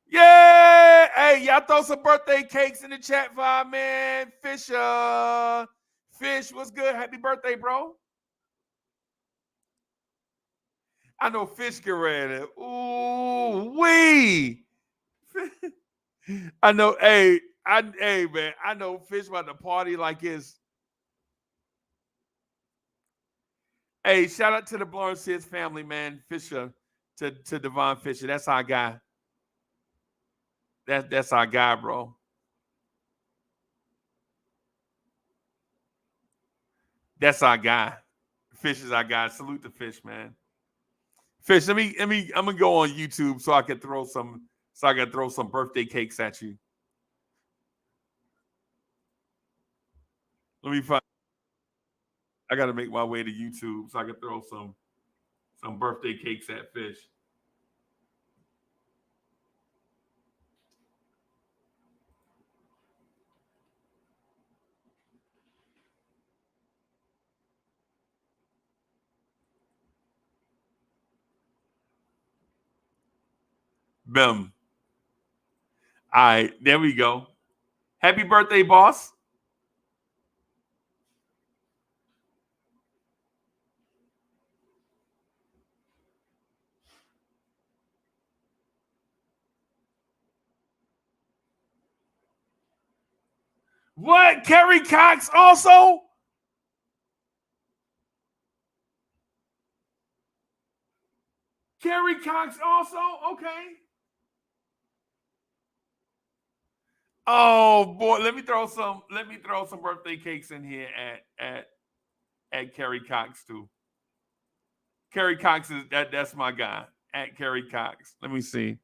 Speaker 4: Yeah! Hey, y'all throw some birthday cakes in the chat for our man, Fisher. Fish, what's good? Happy birthday, bro. I know Fish get ready. Ooh, wee. I know, hey, man, I know Fish about to party like his. Hey, shout out to the Blowing Seeds family, man. Fisher, to Devon Fisher. That's our guy. That's our guy, bro. That's our guy. Fish is our guy. Salute to Fish, man. Fish, I'm gonna go on YouTube so I can throw some birthday cakes at you. Let me find. I gotta make my way to YouTube so I can throw some birthday cakes at Fish. Boom. All right, there we go. Happy birthday, boss. What? Kerry Cox also? Kerry Cox also? Okay. Oh boy, let me throw some birthday cakes in here at Kerry Cox too. Kerry Cox is that's my guy. At Kerry Cox. Let me see.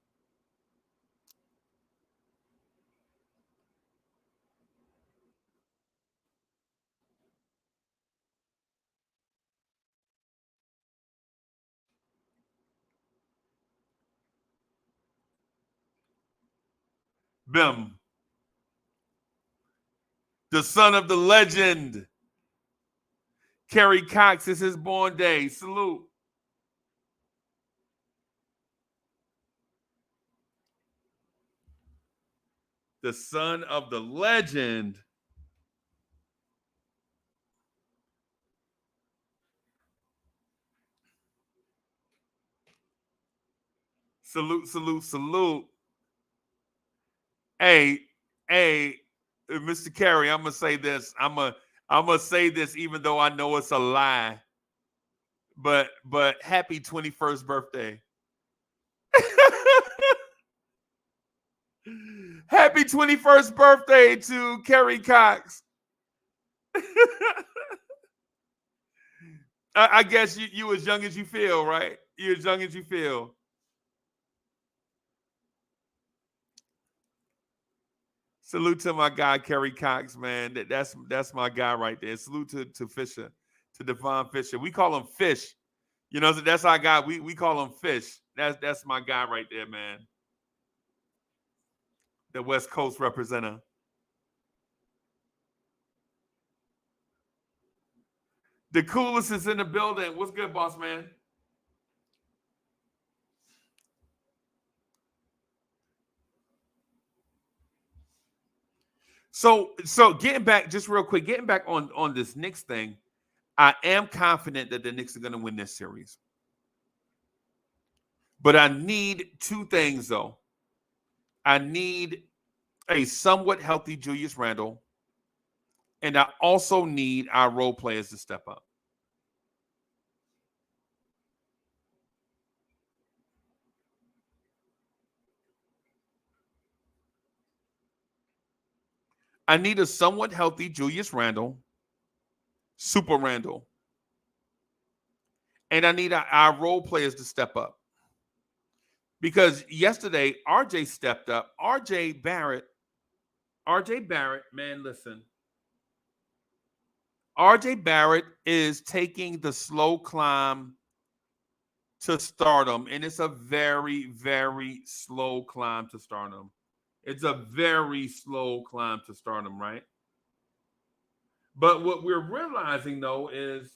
Speaker 4: Bim. The son of the legend. Kerry Cox is his born day. Salute. The son of the legend. Salute, salute, salute. Hey, Mr. Kerry, I'm gonna say this. I'm gonna say this even though I know it's a lie. But happy 21st birthday. Happy 21st birthday to Kerry Cox. I guess you as young as you feel, right? You as young as you feel. Salute to my guy, Kerry Cox, man. That's my guy right there. Salute to Fisher, to Devon Fisher. We call him Fish. You know, that's our guy. We call him Fish. That's my guy right there, man. The West Coast representative. The coolest is in the building. What's good, boss man? So getting back, just real quick, getting back on this Knicks thing, I am confident that the Knicks are going to win this series. But I need two things, though. I need a somewhat healthy Julius Randle, and I also need our role players to step up. I need a somewhat healthy Julius Randle, Super Randle, and I need our role players to step up. Because yesterday, RJ stepped up. RJ Barrett, man, listen. RJ Barrett is taking the slow climb to stardom, and it's a very, very slow climb to stardom. It's a very slow climb to stardom, right? But what we're realizing, though, is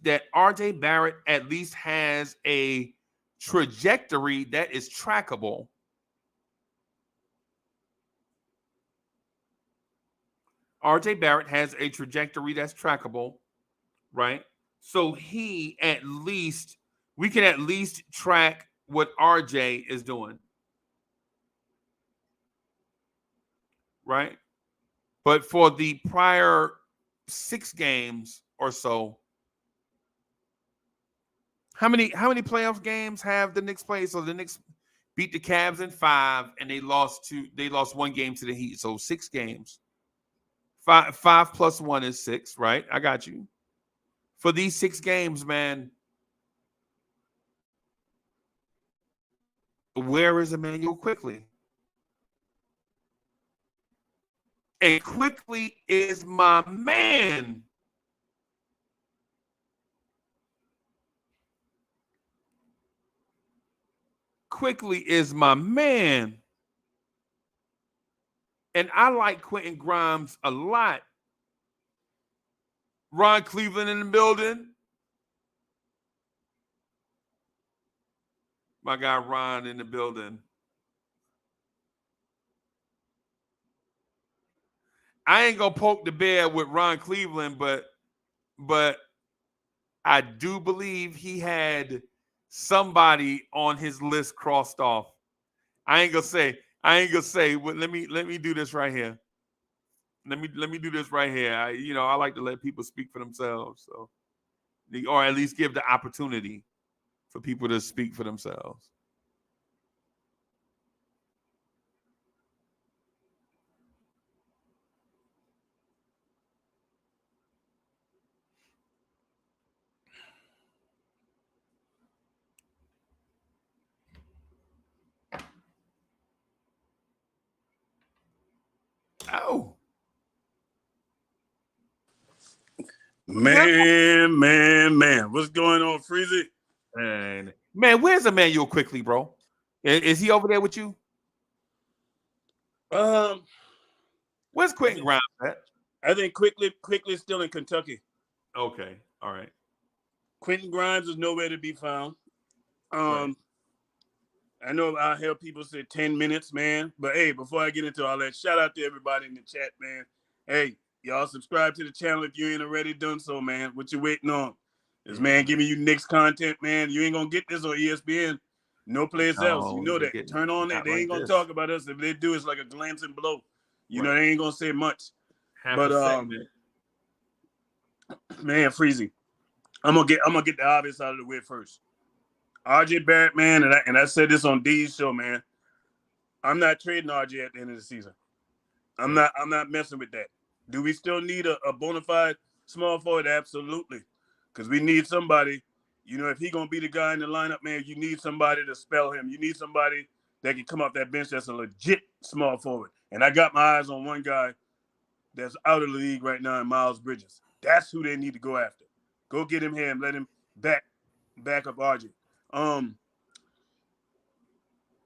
Speaker 4: that RJ Barrett at least has a trajectory that is trackable. RJ Barrett has a trajectory that's trackable, right? So we can at least track what RJ is doing, right? But for the prior 6 games or so, how many playoff games have the Knicks played? So the Knicks beat the Cavs in 5, and they lost 1 game to the Heat. So 6 games. 5 plus 1 is 6, right? I got you. For these 6 games, man, where is Emmanuel Quickly? And Quickly is my man. Quickly is my man. And I like Quentin Grimes a lot. Ron Cleveland in the building. My guy Ron in the building. I ain't gonna poke the bear with Ron Cleveland, but I do believe he had somebody on his list crossed off. I ain't gonna say. Well, let me do this right here. Let me do this right here. I like to let people speak for themselves, so or at least give the opportunity for people to speak for themselves. Oh.
Speaker 5: Man. What's going on, Freezy?
Speaker 4: Man, where's Emmanuel Quickly, bro? Is he over there with you? Where's Quentin Grimes at?
Speaker 5: I think Quickly is still in Kentucky.
Speaker 4: Okay, all right.
Speaker 5: Quentin Grimes is nowhere to be found.
Speaker 4: Right.
Speaker 5: I know I hear people say 10 minutes, man. But hey, before I get into all that, shout out to everybody in the chat, man. Hey, y'all subscribe to the channel if you ain't already done so, man. What you waiting on? This man giving you Knicks content, man. You ain't gonna get this on ESPN. No place else. You know that. Turn on it. They ain't gonna talk about us. If they do, it's like a glancing blow. You know, they ain't gonna say much. But man, Freezy, I'm gonna get the obvious out of the way first. RJ Barrett, man, and I said this on D's show, man. I'm not trading RJ at the end of the season. I'm not messing with that. Do we still need a bona fide small forward? Absolutely. Because we need somebody, if he going to be the guy in the lineup, man, you need somebody to spell him. You need somebody that can come off that bench that's a legit small forward. And I got my eyes on one guy that's out of the league right now in Miles Bridges. That's who they need to go after. Go get him here and let him back up RJ.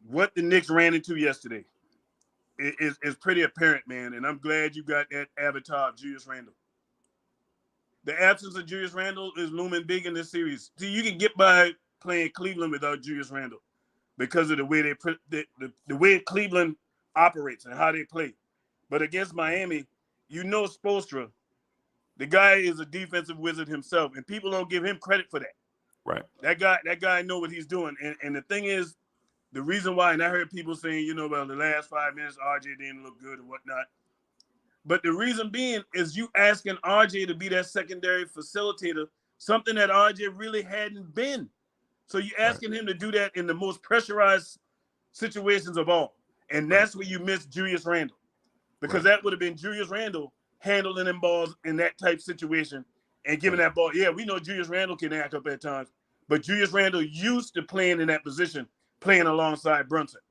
Speaker 5: What the Knicks ran into yesterday is pretty apparent, man, and I'm glad you got that avatar of Julius Randle. The absence of Julius Randle is looming big in this series. See, you can get by playing Cleveland without Julius Randle because of the way the way Cleveland operates and how they play. But against Miami, Spoelstra, the guy is a defensive wizard himself, and people don't give him credit for that.
Speaker 4: Right.
Speaker 5: That guy know what he's doing. And the thing is, the reason why, and I heard people saying, well, the last 5 minutes, RJ didn't look good and whatnot. But the reason being is you asking RJ to be that secondary facilitator, something that RJ really hadn't been. So you're asking him to do that in the most pressurized situations of all. And that's where you miss Julius Randle. Because that would have been Julius Randle handling them balls in that type situation and giving that ball. Yeah, we know Julius Randle can act up at times, but Julius Randle used to playing in that position, playing alongside Brunson.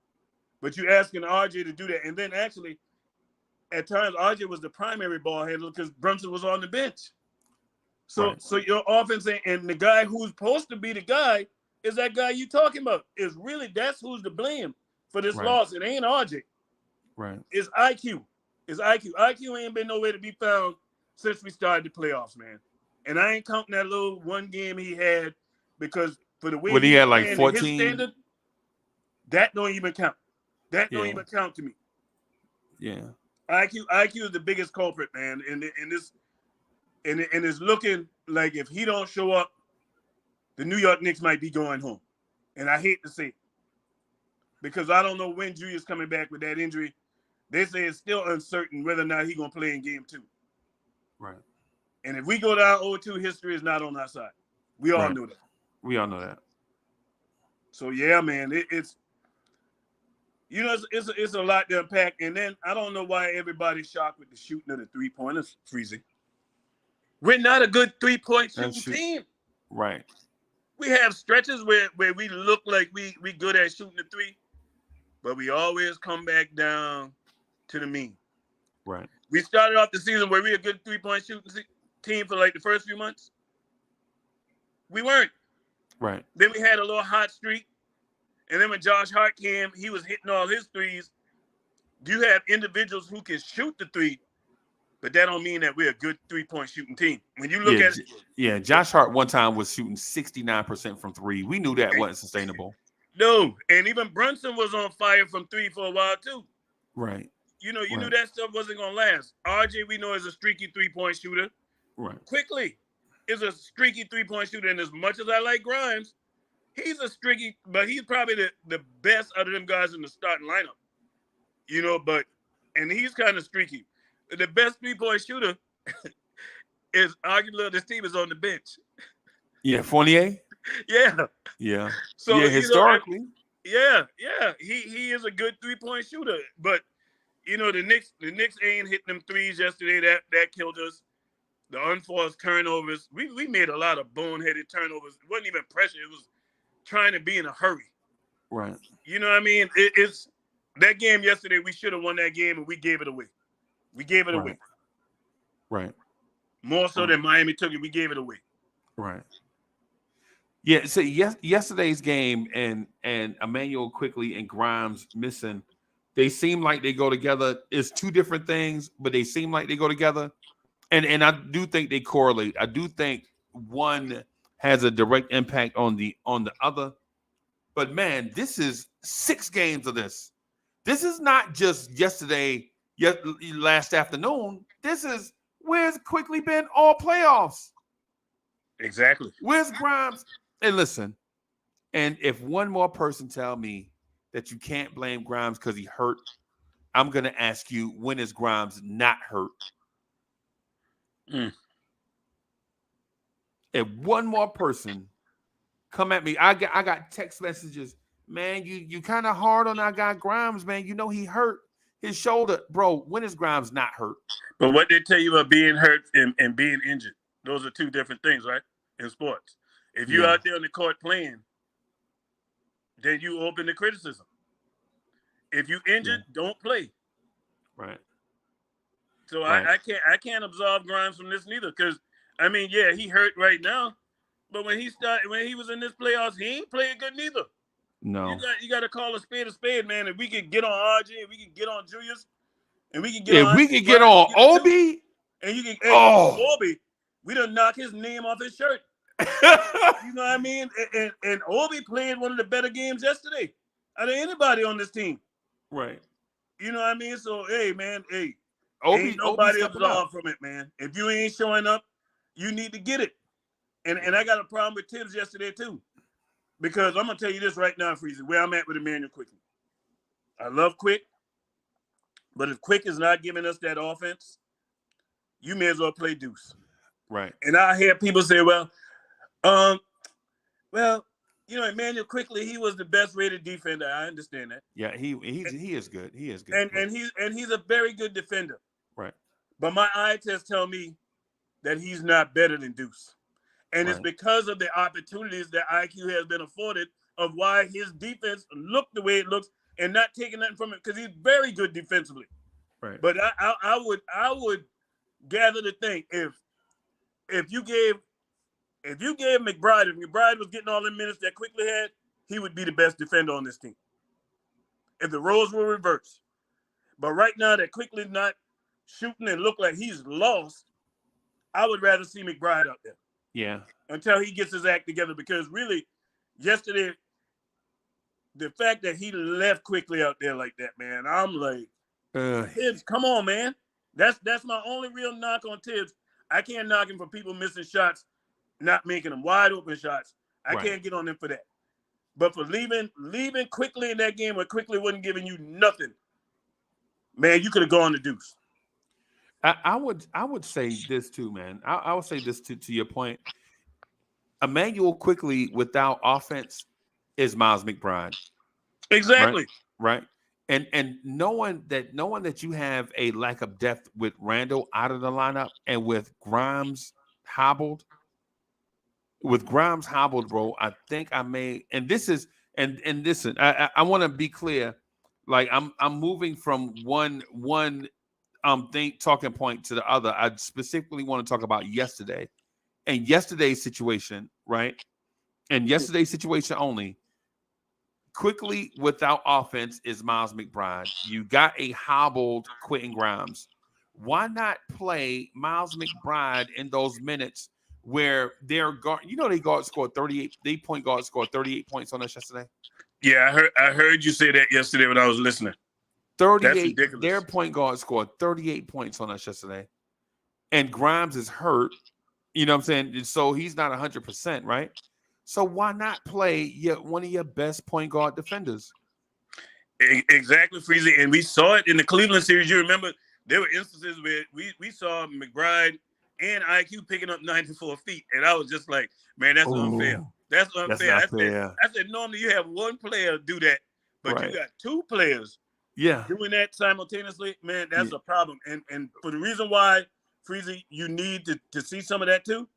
Speaker 5: But you're asking RJ to do that. And then actually, at times, RJ was the primary ball handler because Brunson was on the bench. So your offense, and the guy who's supposed to be the guy is that guy you talking about. Is really, that's who's to blame for this loss. It ain't RJ.
Speaker 4: Right.
Speaker 5: It's IQ. It's IQ. IQ ain't been nowhere to be found since we started the playoffs, man. And I ain't counting that little one game he had because for the way
Speaker 4: he had like 14,
Speaker 5: his standard, that don't even count. That don't even count to me.
Speaker 4: Yeah.
Speaker 5: IQ is the biggest culprit, man. And it's looking like if he don't show up, the New York Knicks might be going home. And I hate to say it. Because I don't know when Julius coming back with that injury. They say it's still uncertain whether or not he's going to play in game 2.
Speaker 4: Right.
Speaker 5: And if we go down 0-2, history is not on our side. We all know that.
Speaker 4: We all know that.
Speaker 5: So, yeah, man, it's a lot to unpack. And then I don't know why everybody's shocked with the shooting of the three-pointers, Freezy. We're not a good three-point shooting team.
Speaker 4: Right.
Speaker 5: We have stretches where we look like we good at shooting the three, but we always come back down to the mean.
Speaker 4: Right.
Speaker 5: We started off the season where we were a good three-point shooting team for like the first few months. We weren't.
Speaker 4: Right.
Speaker 5: Then we had a little hot streak. And then when Josh Hart came, he was hitting all his threes. You have individuals who can shoot the three, but that don't mean that we're a good three-point shooting team. When you look at it.
Speaker 4: Yeah, Josh Hart one time was shooting 69% from three. We knew that wasn't sustainable.
Speaker 5: No, and even Brunson was on fire from three for a while too.
Speaker 4: Right.
Speaker 5: You knew that stuff wasn't going to last. RJ, we know, is a streaky three-point shooter.
Speaker 4: Right.
Speaker 5: Quickly is a streaky three-point shooter, and as much as I like Grimes, he's a streaky, but he's probably the best out of them guys in the starting lineup. And he's kind of streaky. The best three-point shooter is arguably this team is on the bench.
Speaker 4: Yeah, Fournier?
Speaker 5: Yeah.
Speaker 4: Yeah.
Speaker 5: So
Speaker 4: yeah, historically.
Speaker 5: Yeah. He is a good three-point shooter. But the Knicks ain't hitting them threes yesterday. That killed us. The unforced turnovers. We made a lot of boneheaded turnovers. It wasn't even pressure. It was trying to be in a hurry.
Speaker 4: Right.
Speaker 5: You know what I mean? It's that game yesterday, we should have won that game, and we gave it away. We gave it away.
Speaker 4: Right.
Speaker 5: More so than Miami took it, we gave it away.
Speaker 4: Right. Yeah, so yesterday's game and Emmanuel Quickly and Grimes missing, they seem like they go together. It's two different things, but they seem like they go together. And I do think they correlate. I do think one has a direct impact on the other. But man, this is 6 games of this. This is not just yesterday, last afternoon. This is where's Quickly been all playoffs.
Speaker 5: Exactly.
Speaker 4: Where's Grimes? And listen, and if one more person tell me that you can't blame Grimes because he hurt, I'm going to ask you, when is Grimes not hurt? If one more person come at me, I got text messages, man, you kind of hard on our guy Grimes, man. He hurt his shoulder. Bro, when is Grimes not hurt?
Speaker 5: But what they tell you about being hurt and being injured, those are two different things, right? In sports. If you're out there on the court playing, then you open to criticism. If you injured, don't play.
Speaker 4: Right.
Speaker 5: So I can't absolve Grimes from this neither. Because he hurt right now, but when he was in this playoffs, he ain't playing good neither.
Speaker 4: No.
Speaker 5: You got to call a spade, man. If we could get on RJ, if we could get on Julius, and we could get on,
Speaker 4: if we could get on Obi,
Speaker 5: and you can Obi, we done knock his name off his shirt. You know what I mean? And Obi played one of the better games yesterday out of anybody on this team.
Speaker 4: Right.
Speaker 5: You know what I mean? So, hey, man,
Speaker 4: Obi
Speaker 5: ain't nobody
Speaker 4: stepping up.
Speaker 5: absolved from it, man. If you ain't showing up, you need to get it. And I got a problem with Tibbs yesterday, too. Because I'm going to tell you this right now, Freezy, where I'm at with Emmanuel Quickly. I love Quick, but if Quick is not giving us that offense, you may as well play deuce.
Speaker 4: Right.
Speaker 5: And I hear people say, well, Emmanuel Quickly, he was the best rated defender. I understand that.
Speaker 4: Yeah, he is good. He is good.
Speaker 5: And he's a very good defender.
Speaker 4: Right.
Speaker 5: But my eye test tell me that he's not better than Deuce. And it's because of the opportunities that IQ has been afforded of why his defense looked the way it looks and not taking nothing from it, because he's very good defensively.
Speaker 4: Right.
Speaker 5: But I would gather to think if you gave McBride, if McBride was getting all the minutes that Quickly had, he would be the best defender on this team. If the roles were reversed. But right now that Quickly's not shooting and look like he's lost, I would rather see McBride out there.
Speaker 4: Yeah. Until
Speaker 5: he gets his act together, because really yesterday, the fact that he left Quickly out there like that, man, I'm like, Tibbs, come on, man. That's my only real knock on Tibbs. I can't knock him for people missing shots, not making them wide open shots. I can't get on him for that. But for leaving Quickly in that game where Quickly wasn't giving you nothing, man, you could have gone to deuce.
Speaker 4: I would say this too, man. I would say this to your point. Emmanuel Quickly without offense is Miles McBride.
Speaker 5: Exactly.
Speaker 4: Right. And knowing that you have a lack of depth with Randle out of the lineup and with Grimes hobbled, bro, I think I may. And this is and listen, I want to be clear. Like I'm moving from one talking point to the other. I specifically want to talk about yesterday and yesterday's situation, right? And yesterday's situation only. Quickly without offense is Miles McBride. You got a hobbled Quentin Grimes. Why not play Miles McBride in those minutes where their guard, they guard scored 38, they point guard scored 38 points on us yesterday?
Speaker 5: Yeah, I heard you say that yesterday when I was listening.
Speaker 4: 38, their point guard scored 38 points on us yesterday. And Grimes is hurt. You know what I'm saying? So he's not 100%, right? So why not play one of your best point guard defenders?
Speaker 5: Exactly, Freezy. And we saw it in the Cleveland series. You remember there were instances where we saw McBride and IQ picking up 94 feet. And I was just like, man, that's unfair. That's unfair. I said, normally you have one player do that, but you got two players doing that simultaneously. Man, that's a problem. And for the reason why, Freezy, you need to see some of that too,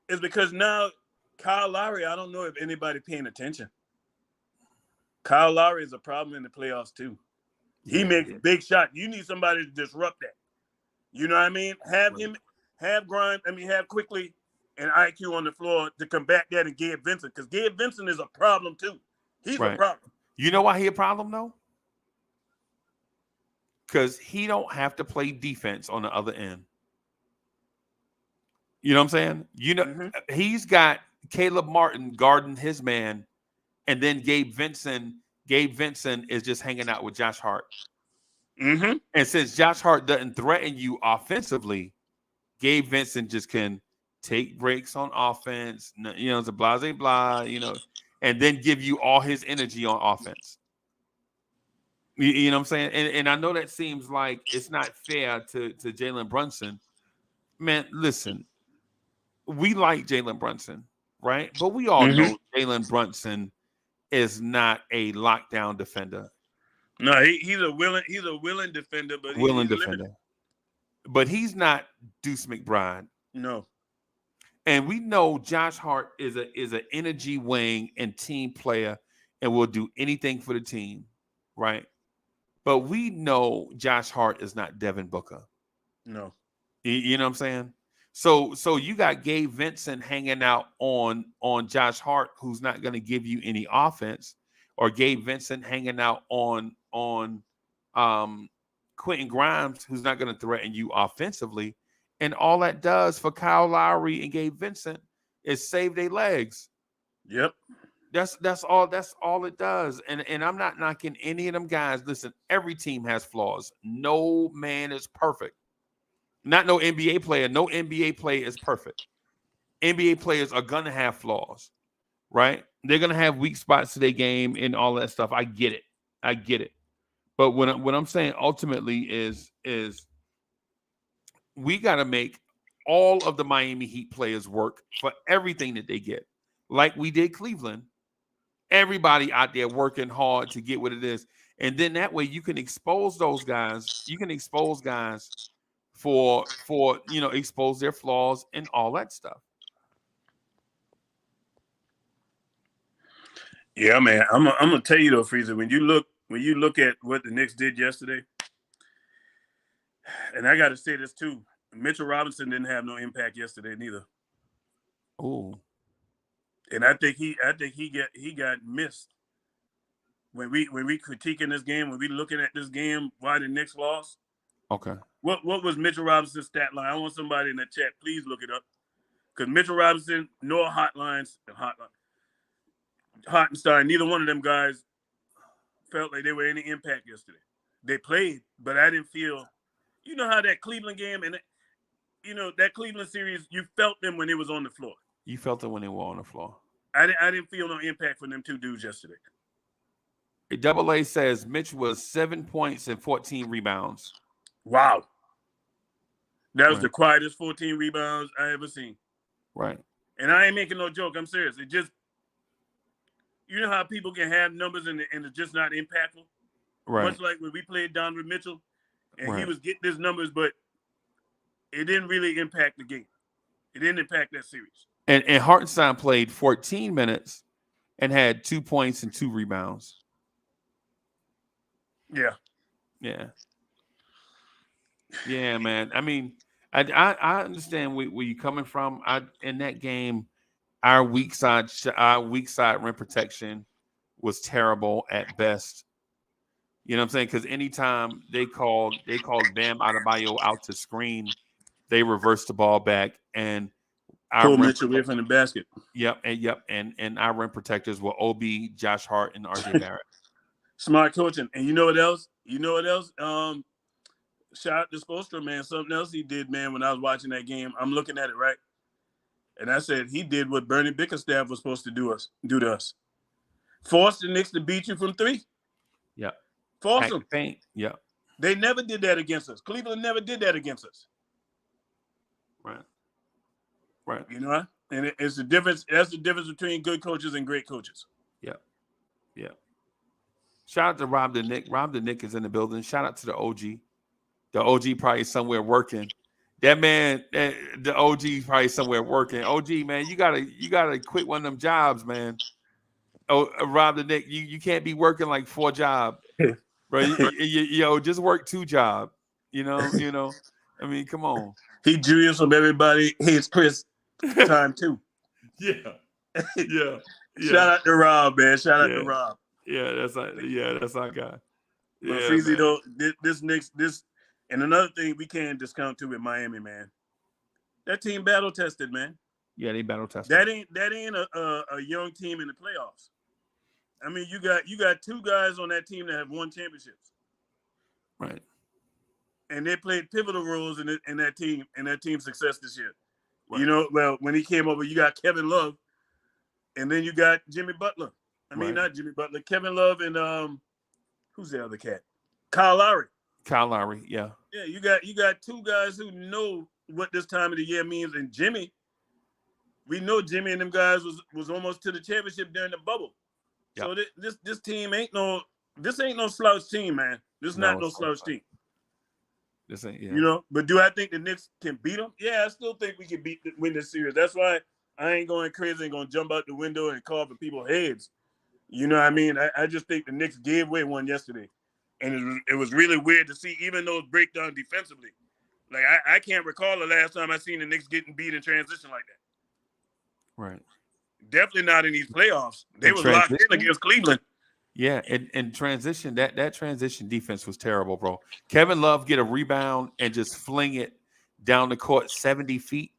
Speaker 5: is because now Kyle Lowry, I don't know if anybody paying attention. Kyle Lowry is a problem in the playoffs too. He makes big shots. You need somebody to disrupt that. You know what I mean? Have Quickly and IQ on the floor to combat that, and Gabe Vincent, because Gabe Vincent is a problem too. He's a problem.
Speaker 4: You know why he a problem though? Because he don't have to play defense on the other end. You know what I'm saying? He's got Caleb Martin guarding his man, and then Gabe Vincent is just hanging out with Josh Hart. And since Josh Hart doesn't threaten you offensively, Gabe Vincent just can take breaks on offense, it's a blah, and then give you all his energy on offense. You know what I'm saying? And I know that seems like it's not fair to Jalen Brunson. Man, listen, we like Jalen Brunson, right? But we all know Jalen Brunson is not a lockdown defender.
Speaker 5: No, he's a willing defender, but
Speaker 4: but he's not Deuce McBride.
Speaker 5: No.
Speaker 4: And we know Josh Hart is an energy wing and team player and will do anything for the team, right? But we know Josh Hart is not Devin Booker.
Speaker 5: No.
Speaker 4: You know what I'm saying? So you got Gabe Vincent hanging out on Josh Hart, who's not going to give you any offense, or Gabe Vincent hanging out on Quentin Grimes, who's not going to threaten you offensively. And all that does for Kyle Lowry and Gabe Vincent is save their legs.
Speaker 5: Yep.
Speaker 4: That's all it does. And I'm not knocking any of them guys. Listen, every team has flaws. No man is perfect. Not no NBA player. No NBA player is perfect. NBA players are gonna have flaws, right? They're gonna have weak spots to their game and all that stuff. I get it. But what I'm saying ultimately is we gotta make all of the Miami Heat players work for everything that they get, like we did Cleveland. Everybody out there working hard to get what it is. And then that way you can expose those guys. You can expose guys for expose their flaws and all that stuff.
Speaker 5: Yeah, man. I'm gonna tell you though, Freezer, when you look at what the Knicks did yesterday, and I gotta say this too, Mitchell Robinson didn't have no impact yesterday neither.
Speaker 4: Oh.
Speaker 5: And I think he got missed when we critiquing this game, when we looking at this game, why the Knicks lost.
Speaker 4: Okay. What
Speaker 5: was Mitchell Robinson's stat line? I want somebody in the chat, please look it up. Because Mitchell Robinson, Noah Hartenstein, neither one of them guys felt like they were any impact yesterday. They played, but I didn't feel, you know how that Cleveland game and that Cleveland series, you felt them when it was on the floor.
Speaker 4: You felt it when they were on the floor.
Speaker 5: I didn't feel no impact from them two dudes yesterday.
Speaker 4: Double A says Mitch was 7 points and 14 rebounds.
Speaker 5: Wow. That was the quietest 14 rebounds I ever seen.
Speaker 4: Right.
Speaker 5: And I ain't making no joke. I'm serious. It just, you know how people can have numbers and it's just not impactful?
Speaker 4: Right.
Speaker 5: Much like when we played Donovan Mitchell and he was getting his numbers, but it didn't really impact the game. It didn't impact that series.
Speaker 4: And Hartenstein played 14 minutes and had 2 points and 2 rebounds.
Speaker 5: Yeah.
Speaker 4: Yeah. Yeah, man. I mean, I understand where you're coming from. In that game, our weak side rim protection was terrible at best. You know what I'm saying? Because anytime they called Bam Adebayo out to screen, they reversed the ball back and
Speaker 5: pull Mitchell away from the basket.
Speaker 4: Yep. And our rim protectors were OB, Josh Hart, and RJ Barrett.
Speaker 5: Smart coaching. And you know what else? Shout out to Spoelstra, man. Something else he did, man, when I was watching that game. I'm looking at it, right? And I said he did what Bernie Bickerstaff was supposed to do to us. Force the Knicks to beat you from 3.
Speaker 4: Yeah.
Speaker 5: Force them.
Speaker 4: Yeah.
Speaker 5: They never did that against us. Cleveland never did that against us.
Speaker 4: Right.
Speaker 5: You know, and it's the difference. That's the difference between good coaches and great coaches.
Speaker 4: Yeah. Shout out to Rob the Nick. Rob the Nick is in the building. Shout out to the OG. The OG probably somewhere working. That man, the OG probably somewhere working. OG, man, you gotta quit one of them jobs, man. Oh, Rob the Nick, you can't be working like 4 jobs, bro. You just work 2 jobs. You know. I mean, come on.
Speaker 5: He Julius from everybody hates Chris time 2.
Speaker 4: Yeah.
Speaker 5: Shout out to Rob, man. Shout out to Rob.
Speaker 4: Yeah, that's our guy.
Speaker 5: But Freezy, though, this Knicks, and another thing we can't discount too with Miami, man. That team battle tested, man.
Speaker 4: Yeah, they battle tested.
Speaker 5: That ain't a young team in the playoffs. I mean, you got 2 guys on that team that have won championships.
Speaker 4: Right.
Speaker 5: And they played pivotal roles in that team's success this year.
Speaker 4: Right.
Speaker 5: You know, well, when he came over, you got Kevin Love, and then you got Jimmy Butler. I mean, not Jimmy Butler, Kevin Love, and who's the other cat? Kyle Lowry.
Speaker 4: Yeah.
Speaker 5: Yeah, you got 2 guys who know what this time of the year means, and Jimmy. We know Jimmy and them guys was almost to the championship during the bubble. Yep. So this team ain't no slouch team, man. This is not no slouch team.
Speaker 4: This ain't,
Speaker 5: You know, but do I think the Knicks can beat them? Yeah, I still think we can win this series. That's why I ain't going crazy and going to jump out the window and call for people's heads. You know what I mean? I just think the Knicks gave away one yesterday. And it was really weird to see even those breakdowns defensively. Like, I can't recall the last time I seen the Knicks getting beat in transition like that.
Speaker 4: Right.
Speaker 5: Definitely not in these playoffs. They was locked in against Cleveland.
Speaker 4: Yeah, and transition, that transition defense was terrible, bro. Kevin Love get a rebound and just fling it down the court 70 feet.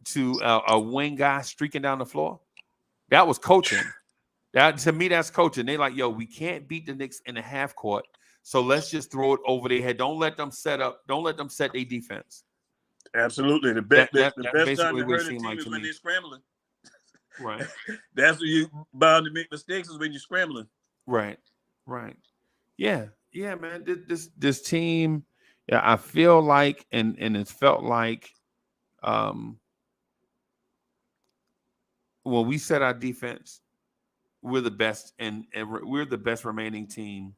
Speaker 4: to a wing guy streaking down the floor. That was coaching. That to me, that's coaching. They like, yo, we can't beat the Knicks in the half court, so let's just throw it over their head. Don't let them set up. Don't let them set their defense.
Speaker 5: Absolutely. The
Speaker 4: That's
Speaker 5: best time
Speaker 4: basically
Speaker 5: to
Speaker 4: what it
Speaker 5: hurt a
Speaker 4: seemed
Speaker 5: team
Speaker 4: like
Speaker 5: is
Speaker 4: to
Speaker 5: when
Speaker 4: me.
Speaker 5: they're scrambling.
Speaker 4: Right.
Speaker 5: That's when you bound to make mistakes is when you're scrambling.
Speaker 4: Right. Yeah, man. This team, yeah, I feel like, and it felt like, when we set our defense, we're the best, and we're the best remaining team,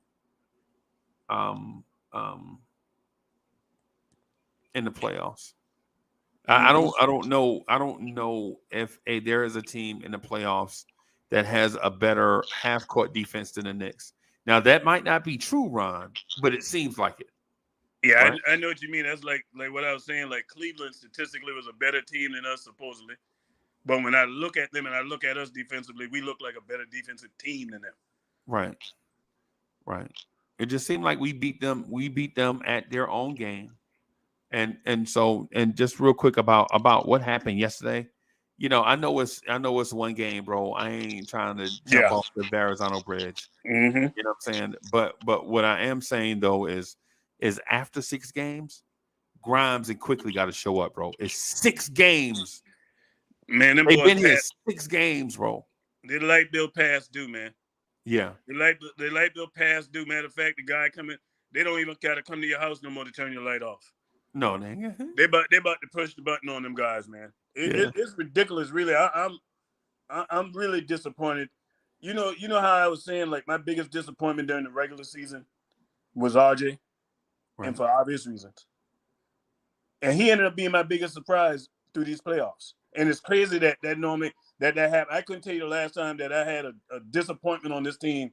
Speaker 4: in the playoffs. I don't know if there is a team in the playoffs that has a better half court defense than the Knicks. Now that might not be true, Ron, but it seems like it.
Speaker 5: Yeah,
Speaker 4: Right?
Speaker 5: I know what you mean. That's like what I was saying. Like Cleveland statistically was a better team than us supposedly, but when I look at them and I look at us defensively, we look like a better defensive team than them.
Speaker 4: Right. It just seemed like we beat them. We beat them at their own game. And so just real quick about what happened yesterday. You know, I know it's one game, bro. I ain't trying to jump off the Verrazano Bridge.
Speaker 5: Mm-hmm.
Speaker 4: You know what I'm saying? But what I am saying though is after 6 games, Grimes and Quickly got to show up, bro. It's 6 games.
Speaker 5: Man, them
Speaker 4: They've
Speaker 5: boys
Speaker 4: been here 6 games, bro.
Speaker 5: They light bill past due, man.
Speaker 4: Yeah.
Speaker 5: They light bill past due. Matter of fact, the guy coming, they don't even gotta come to your house no more to turn your light off.
Speaker 4: No, nigga.
Speaker 5: They about to push the button on them guys, man. It's ridiculous, really. I'm really disappointed. You know how I was saying, like, my biggest disappointment during the regular season was RJ,
Speaker 4: Right.
Speaker 5: and for obvious reasons. And he ended up being my biggest surprise through these playoffs. And it's crazy that normally that happened. I couldn't tell you the last time that I had a disappointment on this team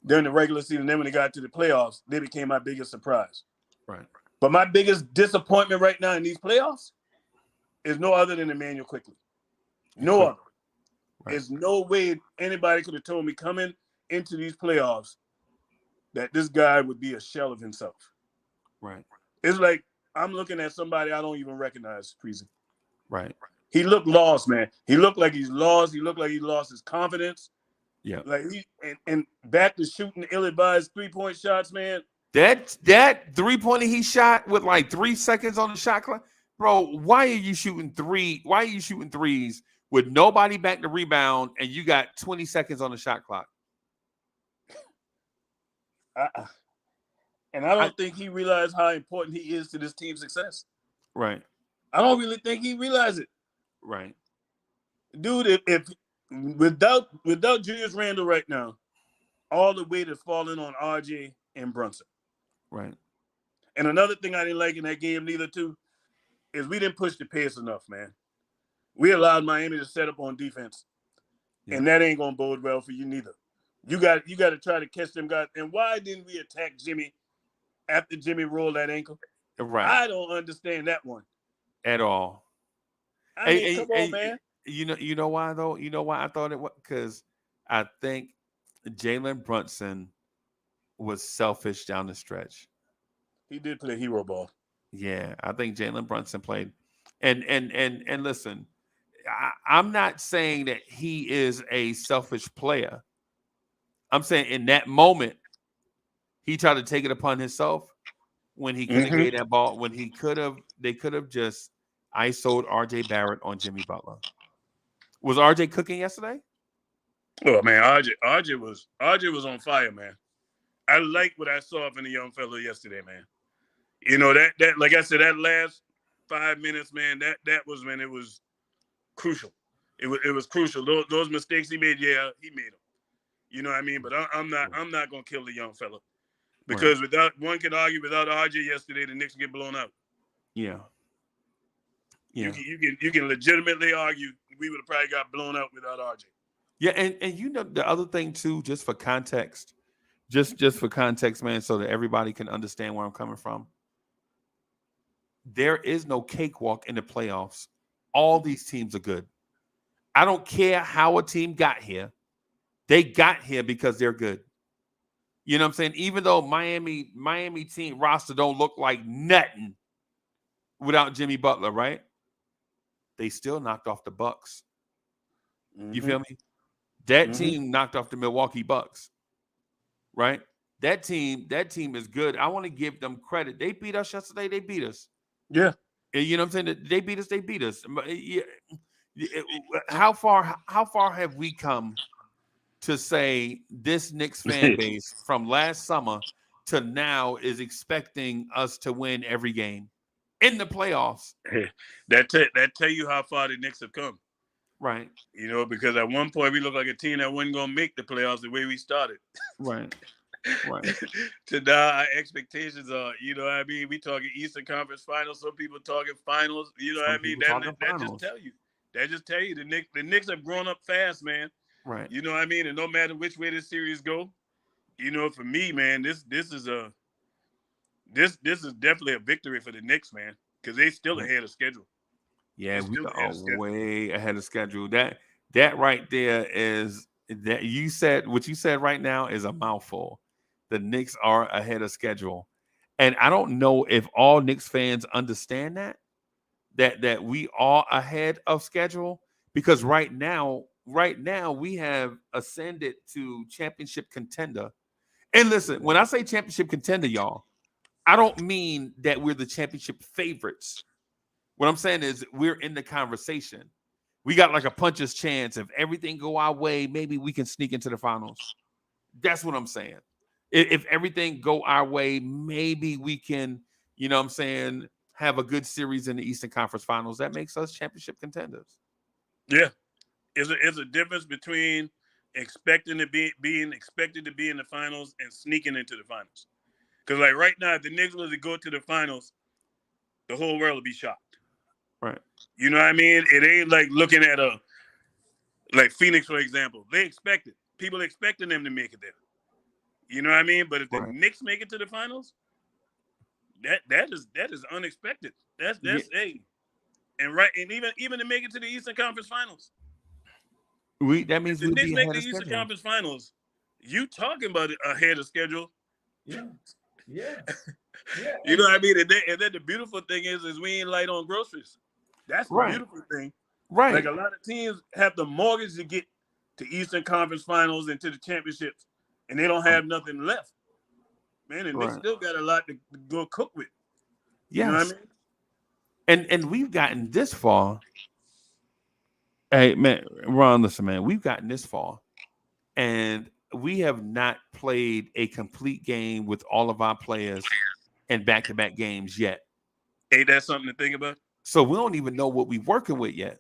Speaker 5: during the regular season. Then when they got to the playoffs, they became my biggest surprise.
Speaker 4: Right.
Speaker 5: But my biggest disappointment right now in these playoffs is no other than Emmanuel Quickly. No other.
Speaker 4: Right.
Speaker 5: There's no way anybody could have told me coming into these playoffs that this guy would be a shell of himself.
Speaker 4: Right.
Speaker 5: It's like I'm looking at somebody I don't even recognize, Preezy.
Speaker 4: Right.
Speaker 5: He looked lost, man. He looked like he's lost. He looked like he lost his confidence.
Speaker 4: Yeah.
Speaker 5: Like and back to shooting ill-advised 3-point shots, man.
Speaker 4: That 3-pointer he shot with like 3 seconds on the shot clock, bro. Why are you shooting 3? Why are you shooting threes with nobody back to rebound and you got 20 seconds on the shot clock?
Speaker 5: And I don't think he realized how important he is to this team's success.
Speaker 4: Right.
Speaker 5: I don't really think he realized it.
Speaker 4: Right.
Speaker 5: Dude, if without Julius Randle right now, all the weight is falling on RJ and Brunson.
Speaker 4: Right.
Speaker 5: And another thing I didn't like in that game neither too is we didn't push the pace enough, man. We allowed Miami to set up on defense. Yeah. And that ain't gonna bode well for you neither. You got to try to catch them guys. And why didn't we attack Jimmy after Jimmy rolled that ankle?
Speaker 4: Right.
Speaker 5: I don't understand that one
Speaker 4: at all.
Speaker 5: I mean, come on, man.
Speaker 4: You know why though? You know why I thought it was? Because I think Jalen Brunson was selfish down the stretch.
Speaker 5: He did play hero ball.
Speaker 4: Yeah, I think Jalen Brunson played. And listen, I'm not saying that he is a selfish player. I'm saying in that moment, he tried to take it upon himself when he could have gave that ball. When they could have just ISO'd RJ Barrett on Jimmy Butler. Was RJ cooking yesterday?
Speaker 5: Oh man, RJ was on fire, man. I like what I saw from the young fella yesterday, man. You know that like I said, that last 5 minutes, man, that was when it was crucial. It was crucial. Those mistakes he made, yeah, he made them. You know what I mean? But I'm not gonna kill the young fella because one can argue without RJ yesterday, the Knicks get blown out.
Speaker 4: Yeah. Yeah.
Speaker 5: You can legitimately argue we would have probably got blown out without RJ.
Speaker 4: Yeah, and you know the other thing too, just for context, just for context, man, so that everybody can understand where I'm coming from. There is no cakewalk in the playoffs. All these teams are good. I don't care how a team got here. They got here because they're good. You know what I'm saying? Even though Miami team roster don't look like nothing without Jimmy Butler, right? they still knocked off the Bucks.
Speaker 5: Mm-hmm.
Speaker 4: You feel me? That team knocked off the Milwaukee Bucks, right? That team is good. I want to give them credit. They beat us yesterday. They beat us.
Speaker 5: Yeah.
Speaker 4: And you know what I'm saying? They beat us. They beat us. How far have we come to say this Knicks fan base from last summer to now is expecting us to win every game in the playoffs?
Speaker 5: That tell you how far the Knicks have come.
Speaker 4: Right.
Speaker 5: You know, because at one point we looked like a team that wasn't going to make the playoffs the way we started.
Speaker 4: Right. Right.
Speaker 5: To now, our expectations are, you know what I mean? We talking Eastern Conference Finals. Some people talking Finals. You know what I mean? That just tell you. That just tell you the Knicks have grown up fast, man.
Speaker 4: Right.
Speaker 5: You know what I mean? And no matter which way this series go, you know, for me, man, this is definitely a victory for the Knicks, man, because they still ahead of schedule.
Speaker 4: Yeah, we are way ahead of schedule. That right there is that you said what you said right now is a mouthful. The Knicks are ahead of schedule. And I don't know if all Knicks fans understand that we are ahead of schedule, because right now we have ascended to championship contender. And listen, when I say championship contender, y'all, I don't mean that we're the championship favorites. What I'm saying is we're in the conversation. We got like a puncher's chance. If everything go our way, maybe we can sneak into the finals. That's what I'm saying. If everything go our way, maybe we can, you know what I'm saying, have a good series in the Eastern Conference Finals. That makes us championship contenders.
Speaker 5: Yeah. It's a difference between being expected to be in the finals and sneaking into the finals. Because like right now, if the Knicks was to go to the finals, the whole world would be shocked.
Speaker 4: Right.
Speaker 5: You know what I mean? It ain't like looking at like Phoenix, for example. They expected. People expecting them to make it there. You know what I mean? But if the Knicks make it to the finals, that is unexpected. That's hey. And even to make it to the Eastern Conference Finals.
Speaker 4: That means
Speaker 5: if the Knicks make the Eastern Conference Finals, you talking about it ahead of schedule.
Speaker 4: Yeah.
Speaker 5: You know what I mean? And then the beautiful thing is we ain't light on groceries. That's the beautiful thing.
Speaker 4: Right.
Speaker 5: Like a lot of teams have the mortgage to get to Eastern Conference Finals and to the championships, and they don't have nothing left. Man, and they still got a lot to go cook with. You know what I mean?
Speaker 4: And we've gotten this far. Hey, man, Ron, listen, man, we've gotten this far, and we have not played a complete game with all of our players in back-to-back games yet.
Speaker 5: Ain't that something to think about?
Speaker 4: So we don't even know what we're working with yet.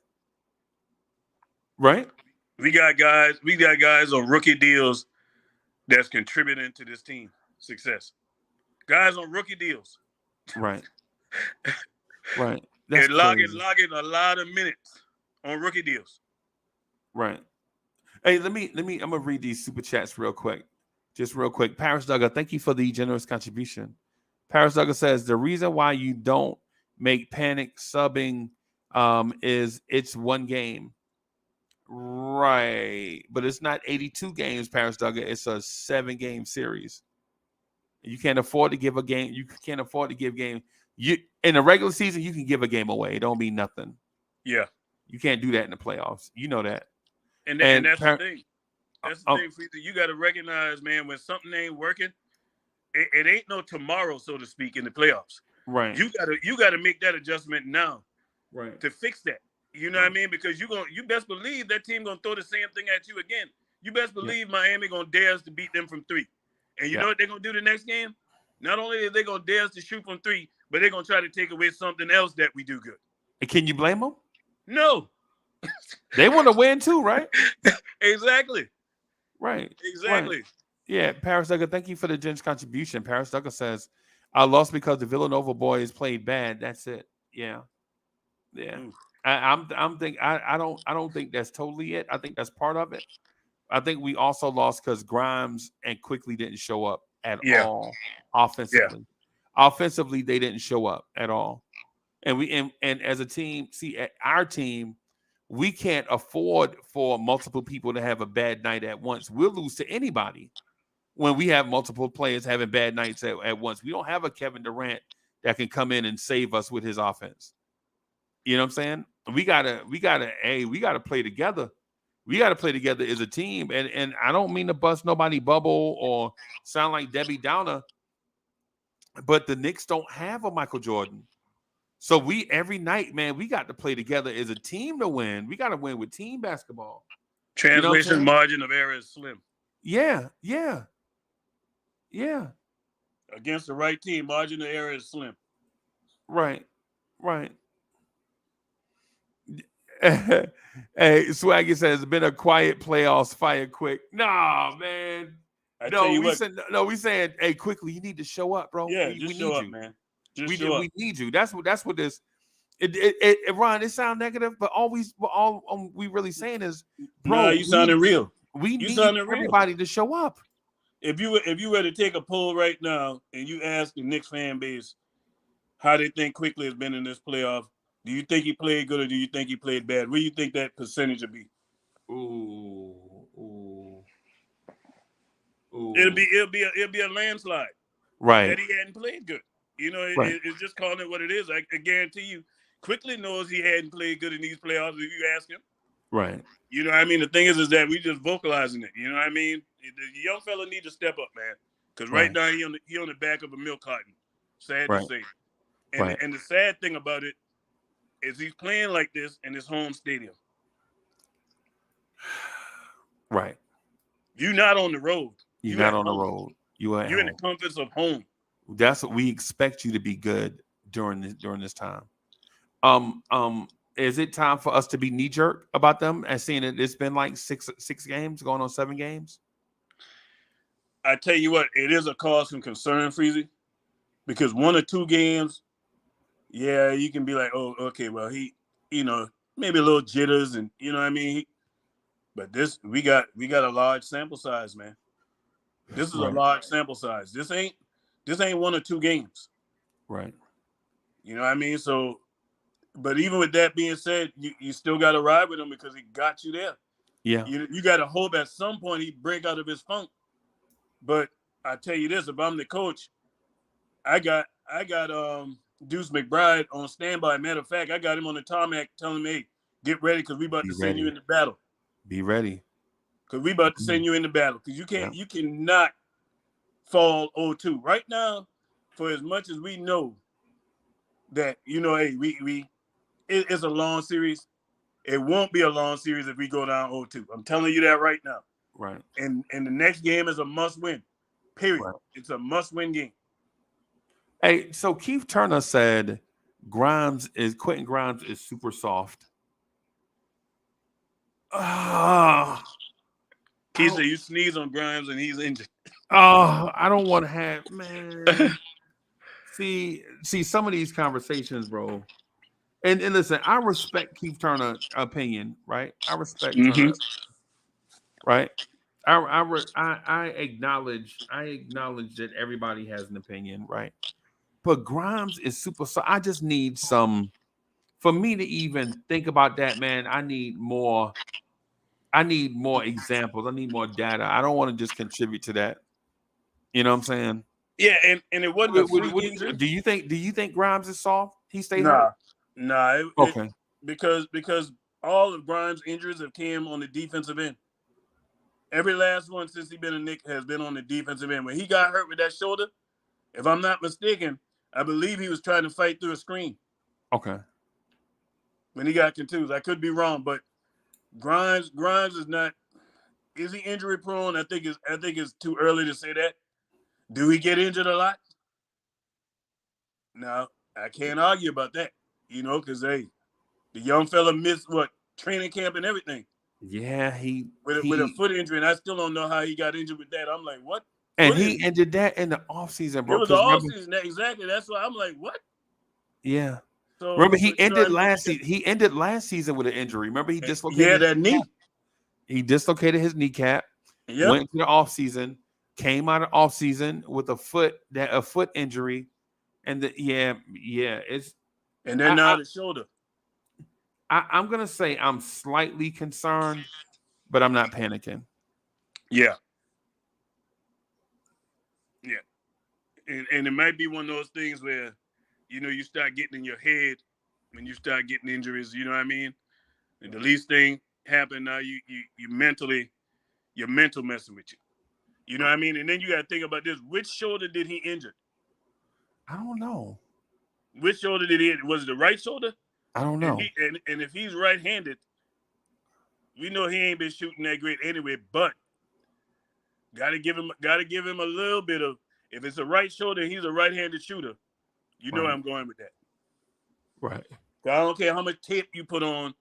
Speaker 4: Right?
Speaker 5: We got guys on rookie deals that's contributing to this team success. Guys on rookie deals.
Speaker 4: Right. Right.
Speaker 5: They're logging a lot of minutes on rookie deals.
Speaker 4: Right. Hey, I'm gonna read these super chats real quick. Just real quick. Paris Duggar, thank you for the generous contribution. Paris Duggar says the reason why you don't make panic subbing is it's one game. Right. But it's not 82 games, Paris Duggar. It's a 7-game series. You can't afford to give a game. You can't afford to give game. You in the regular season, you can give a game away. It don't mean nothing.
Speaker 5: Yeah.
Speaker 4: You can't do that in the playoffs. You know that.
Speaker 5: And that's the thing. That's the thing, Freezer. You got to recognize, man, when something ain't working, it ain't no tomorrow, so to speak, in the playoffs.
Speaker 4: Right.
Speaker 5: You gotta make that adjustment now.
Speaker 4: Right.
Speaker 5: To fix that. You know what I mean? Because you best believe that team gonna throw the same thing at you again. You best believe Miami gonna dare us to beat them from 3. And you know what they're gonna do the next game? Not only are they gonna dare us to shoot from 3, but they're gonna try to take away something else that we do good.
Speaker 4: And can you blame them?
Speaker 5: No.
Speaker 4: They want to win too, right?
Speaker 5: Exactly.
Speaker 4: Right.
Speaker 5: Exactly.
Speaker 4: Right. Yeah, Paris Duggar, thank you for the gents' contribution. Paris Duggar says, I lost because the Villanova boys played bad. That's it. Yeah. Yeah. I don't think that's totally it. I think that's part of it. I think we also lost because Grimes and Quickly didn't show up at all offensively. Yeah. Offensively, they didn't show up at all. And as a team, our team, we can't afford for multiple people to have a bad night at once. We'll lose to anybody when we have multiple players having bad nights at once. We don't have a Kevin Durant that can come in and save us with his offense. You know what I'm saying? we gotta play together. We gotta play together as a team. And I don't mean to bust nobody bubble or sound like Debbie Downer, but the Knicks don't have a Michael Jordan. So we every night, man, we got to play together as a team to win. We got to win with team basketball.
Speaker 5: Translation margin of error is slim.
Speaker 4: Yeah.
Speaker 5: Against the right team, margin of error is slim.
Speaker 4: Right. Hey, Swaggy says it's been a quiet playoffs, fire quick. Nah, man. We saying, hey, quickly, you need to show up, bro.
Speaker 5: Yeah,
Speaker 4: we
Speaker 5: show
Speaker 4: need
Speaker 5: up,
Speaker 4: you,
Speaker 5: man.
Speaker 4: We need you. That's what this. Ron, it sounds negative, but all we really saying is, bro,
Speaker 5: you sounding real.
Speaker 4: We need everybody to show up.
Speaker 5: If you were to take a poll right now and you ask the Knicks fan base how they think Quickly has been in this playoff, do you think he played good or do you think he played bad? What do you think that percentage would be?
Speaker 4: Ooh.
Speaker 5: It'll be a landslide.
Speaker 4: Right.
Speaker 5: That he hadn't played good. It's just calling it what it is. I guarantee you, Quickly knows he hadn't played good in these playoffs if you ask him.
Speaker 4: Right.
Speaker 5: You know what I mean? The thing is that we just vocalizing it. You know what I mean? The young fella need to step up, man. Because right now he on the back of a milk carton. Sad to say. And the sad thing about it is he's playing like this in his home stadium.
Speaker 4: Right.
Speaker 5: You're not on the road.
Speaker 4: You're not on the road. You're
Speaker 5: in the comforts of home.
Speaker 4: That's what we expect you to be good during this time. Is it time for us to be knee jerk about them and seeing that it's been like six games going on 7 games?
Speaker 5: I tell you what, it is a cause for concern, Freezy, because 1 or 2 games, yeah, you can be like, oh, okay, well, he, maybe a little jitters and you know what I mean. But this, we got a large sample size, man. This is a large sample size. This ain't 1 or 2 games.
Speaker 4: Right.
Speaker 5: You know what I mean? So, but even with that being said, you still got to ride with him because he got you there.
Speaker 4: Yeah.
Speaker 5: You got to hope at some point he break out of his funk. But I tell you this, if I'm the coach, I got Deuce McBride on standby. Matter of fact, I got him on the tarmac telling me, hey, get ready because we about to send you into battle.
Speaker 4: Be ready.
Speaker 5: Because we about to send you into battle. Because you cannot fall 0-2. Right now, for as much as we know that, hey, it's a long series. It won't be a long series if we go down 0-2. I'm telling you that right now.
Speaker 4: Right.
Speaker 5: And the next game is a must-win. Period. Right. It's a must-win game.
Speaker 4: Hey, so Keith Turner said Quentin Grimes is super soft.
Speaker 5: He said you sneeze on Grimes and he's injured.
Speaker 4: I don't want to have, man. See some of these conversations, bro. And listen, I respect Keith Turner's opinion, right? I respect Turner, right? I acknowledge that everybody has an opinion, right? But Grimes is super. So I just need for me to even think about that, man. I need more examples. I need more data. I don't want to just contribute to that. You know what I'm saying?
Speaker 5: Yeah, and it wasn't a freak injury.
Speaker 4: Do you think Grimes is soft? He stayed hurt?
Speaker 5: Nah.
Speaker 4: Okay.
Speaker 5: Because all of Grimes' injuries have came on the defensive end. Every last one since he's been a Knick has been on the defensive end. When he got hurt with that shoulder, if I'm not mistaken, I believe he was trying to fight through a screen.
Speaker 4: Okay.
Speaker 5: When he got contused. I could be wrong, but Grimes is not. Is he injury prone? I think it's too early to say that. Do he get injured a lot? No, I can't argue about that. Because the young fella missed training camp and everything.
Speaker 4: Yeah,
Speaker 5: with a foot injury, and I still don't know how he got injured with that. I'm like, what?
Speaker 4: And he ended that in the offseason, bro.
Speaker 5: It was the offseason, exactly. That's why I'm like, what?
Speaker 4: Yeah. So, remember, he ended last season. He ended last season with an injury. Remember, he dislocated.
Speaker 5: Yeah, that knee.
Speaker 4: He dislocated his kneecap.
Speaker 5: Yep.
Speaker 4: Went to the offseason. Came out of offseason with a foot injury, and it's.
Speaker 5: And then now the shoulder.
Speaker 4: I'm gonna say I'm slightly concerned, but I'm not panicking.
Speaker 5: Yeah. And it might be one of those things where, you start getting in your head when you start getting injuries. You know what I mean? And the least thing happened now, you mentally, your mental messing with you. You know what I mean? And then you got to think about this. Which shoulder did he injure?
Speaker 4: I don't know.
Speaker 5: Which shoulder did he? Was it the right shoulder?
Speaker 4: I don't know.
Speaker 5: And if he's right-handed, we know he ain't been shooting that great anyway. But gotta give him a little bit of. If it's a right shoulder, he's a right-handed shooter. You know where I'm going with that.
Speaker 4: Right.
Speaker 5: I don't care how much tape you put on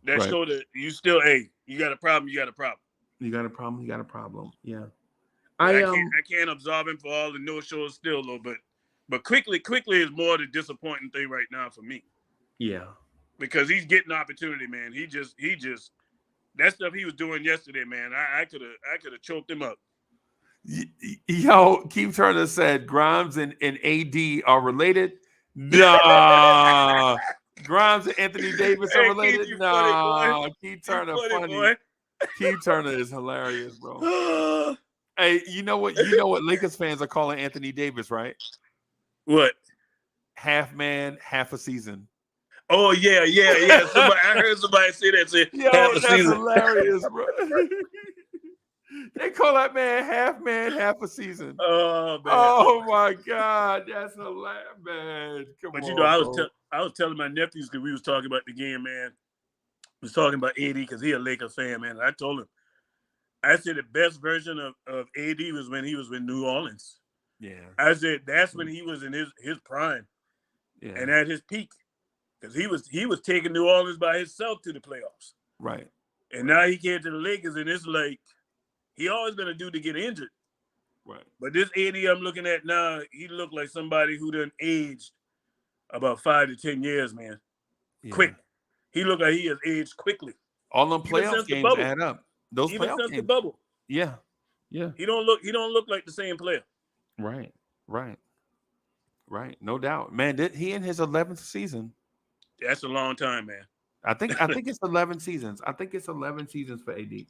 Speaker 5: that shoulder. You still, you got a problem. You got a problem.
Speaker 4: You got a problem. You got a problem. Yeah.
Speaker 5: I can't absolve him for all the no shows still though, but quickly is more the disappointing thing right now for me.
Speaker 4: Yeah.
Speaker 5: Because he's getting opportunity, man. He just that stuff he was doing yesterday, man. I could have choked him up.
Speaker 4: Yo, Keith Turner said Grimes and AD are related. Nah. Grimes and Anthony Davis are related.
Speaker 5: Keith,
Speaker 4: Nah. Keith Turner funny.
Speaker 5: Boy.
Speaker 4: Keith Turner is hilarious, bro. Hey, you know what Lakers fans are calling Anthony Davis, right?
Speaker 5: What?
Speaker 4: Half man, half a season.
Speaker 5: Oh yeah. I heard somebody say that. Half a
Speaker 4: that's
Speaker 5: season.
Speaker 4: Hilarious, bro. They call that man, half a season.
Speaker 5: Oh man.
Speaker 4: Oh my God, that's hilarious, man. Come on,
Speaker 5: you know, I was telling my nephews because we was talking about the game, man. We was talking about AD because he a Lakers fan, man. And I told him, I said the best version of AD was when he was with New Orleans.
Speaker 4: Yeah.
Speaker 5: I said that's when he was in his prime, and at his peak, because he was taking New Orleans by himself to the playoffs.
Speaker 4: Right.
Speaker 5: And now he came to the Lakers, and it's like he always been a dude to get injured.
Speaker 4: Right.
Speaker 5: But this AD I'm looking at now, he looked like somebody who done aged about 5 to 10 years, man. Yeah. Quick. He looked like he has aged quickly.
Speaker 4: All them playoff games add up. Those
Speaker 5: even
Speaker 4: playoff
Speaker 5: since
Speaker 4: games.
Speaker 5: the bubble.
Speaker 4: Yeah.
Speaker 5: He don't look like the same player.
Speaker 4: Right. No doubt. Man, he in his 11th season.
Speaker 5: That's a long time, man.
Speaker 4: I think it's 11 seasons. I think it's 11 seasons for AD.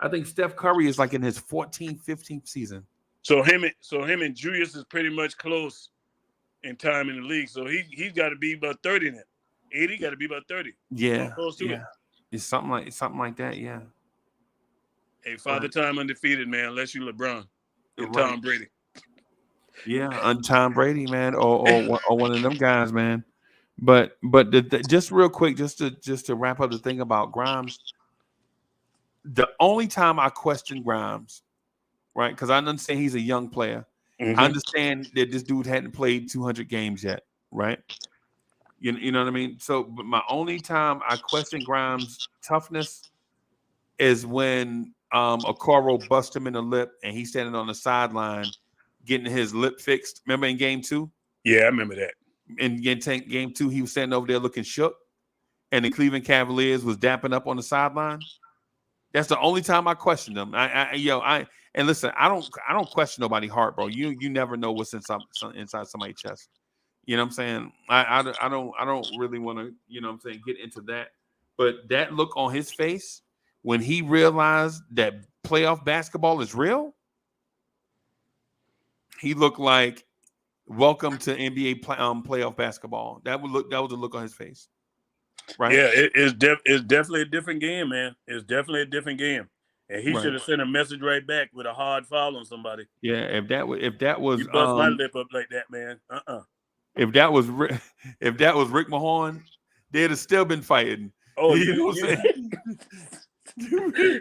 Speaker 4: I think Steph Curry is like in his 14th, 15th season.
Speaker 5: So him and Julius is pretty much close in time in the league. So he's got to be about 30 now. AD got to be about 30.
Speaker 4: Yeah.
Speaker 5: Close to it.
Speaker 4: It's something like that, yeah.
Speaker 5: Hey, Father Time undefeated, man, unless you LeBron and Tom Brady.
Speaker 4: Yeah, and Tom Brady, man, or one of them guys, man. But just real quick, just to wrap up the thing about Grimes, the only time I question Grimes, right? Because I understand he's a young player. Mm-hmm. I understand that this dude hadn't played 200 games yet, right? You know what I mean? So, but my only time I question Grimes' toughness is when Okoro bust him in the lip and he's standing on the sideline getting his lip fixed. Remember in game 2?
Speaker 5: Yeah, I remember that.
Speaker 4: In game 2, he was standing over there looking shook, and the Cleveland Cavaliers was dapping up on the sideline. That's the only time I questioned them. And listen, I don't question nobody's heart, bro. You never know what's inside somebody's chest. You know what I'm saying? I don't really want to, you know what I'm saying, get into that. But that look on his face when he realized that playoff basketball is real, he looked like welcome to NBA playoff basketball. That was the look on his face. Right?
Speaker 5: Yeah, it's definitely a different game, man. It's definitely a different game. And he should have sent a message right back with a hard foul on somebody.
Speaker 4: Yeah, if that was
Speaker 5: you bust my lip up like that, man.
Speaker 4: If that was Rick Mahorn, they'd have still been fighting.
Speaker 5: Oh,
Speaker 4: you know what I'm saying?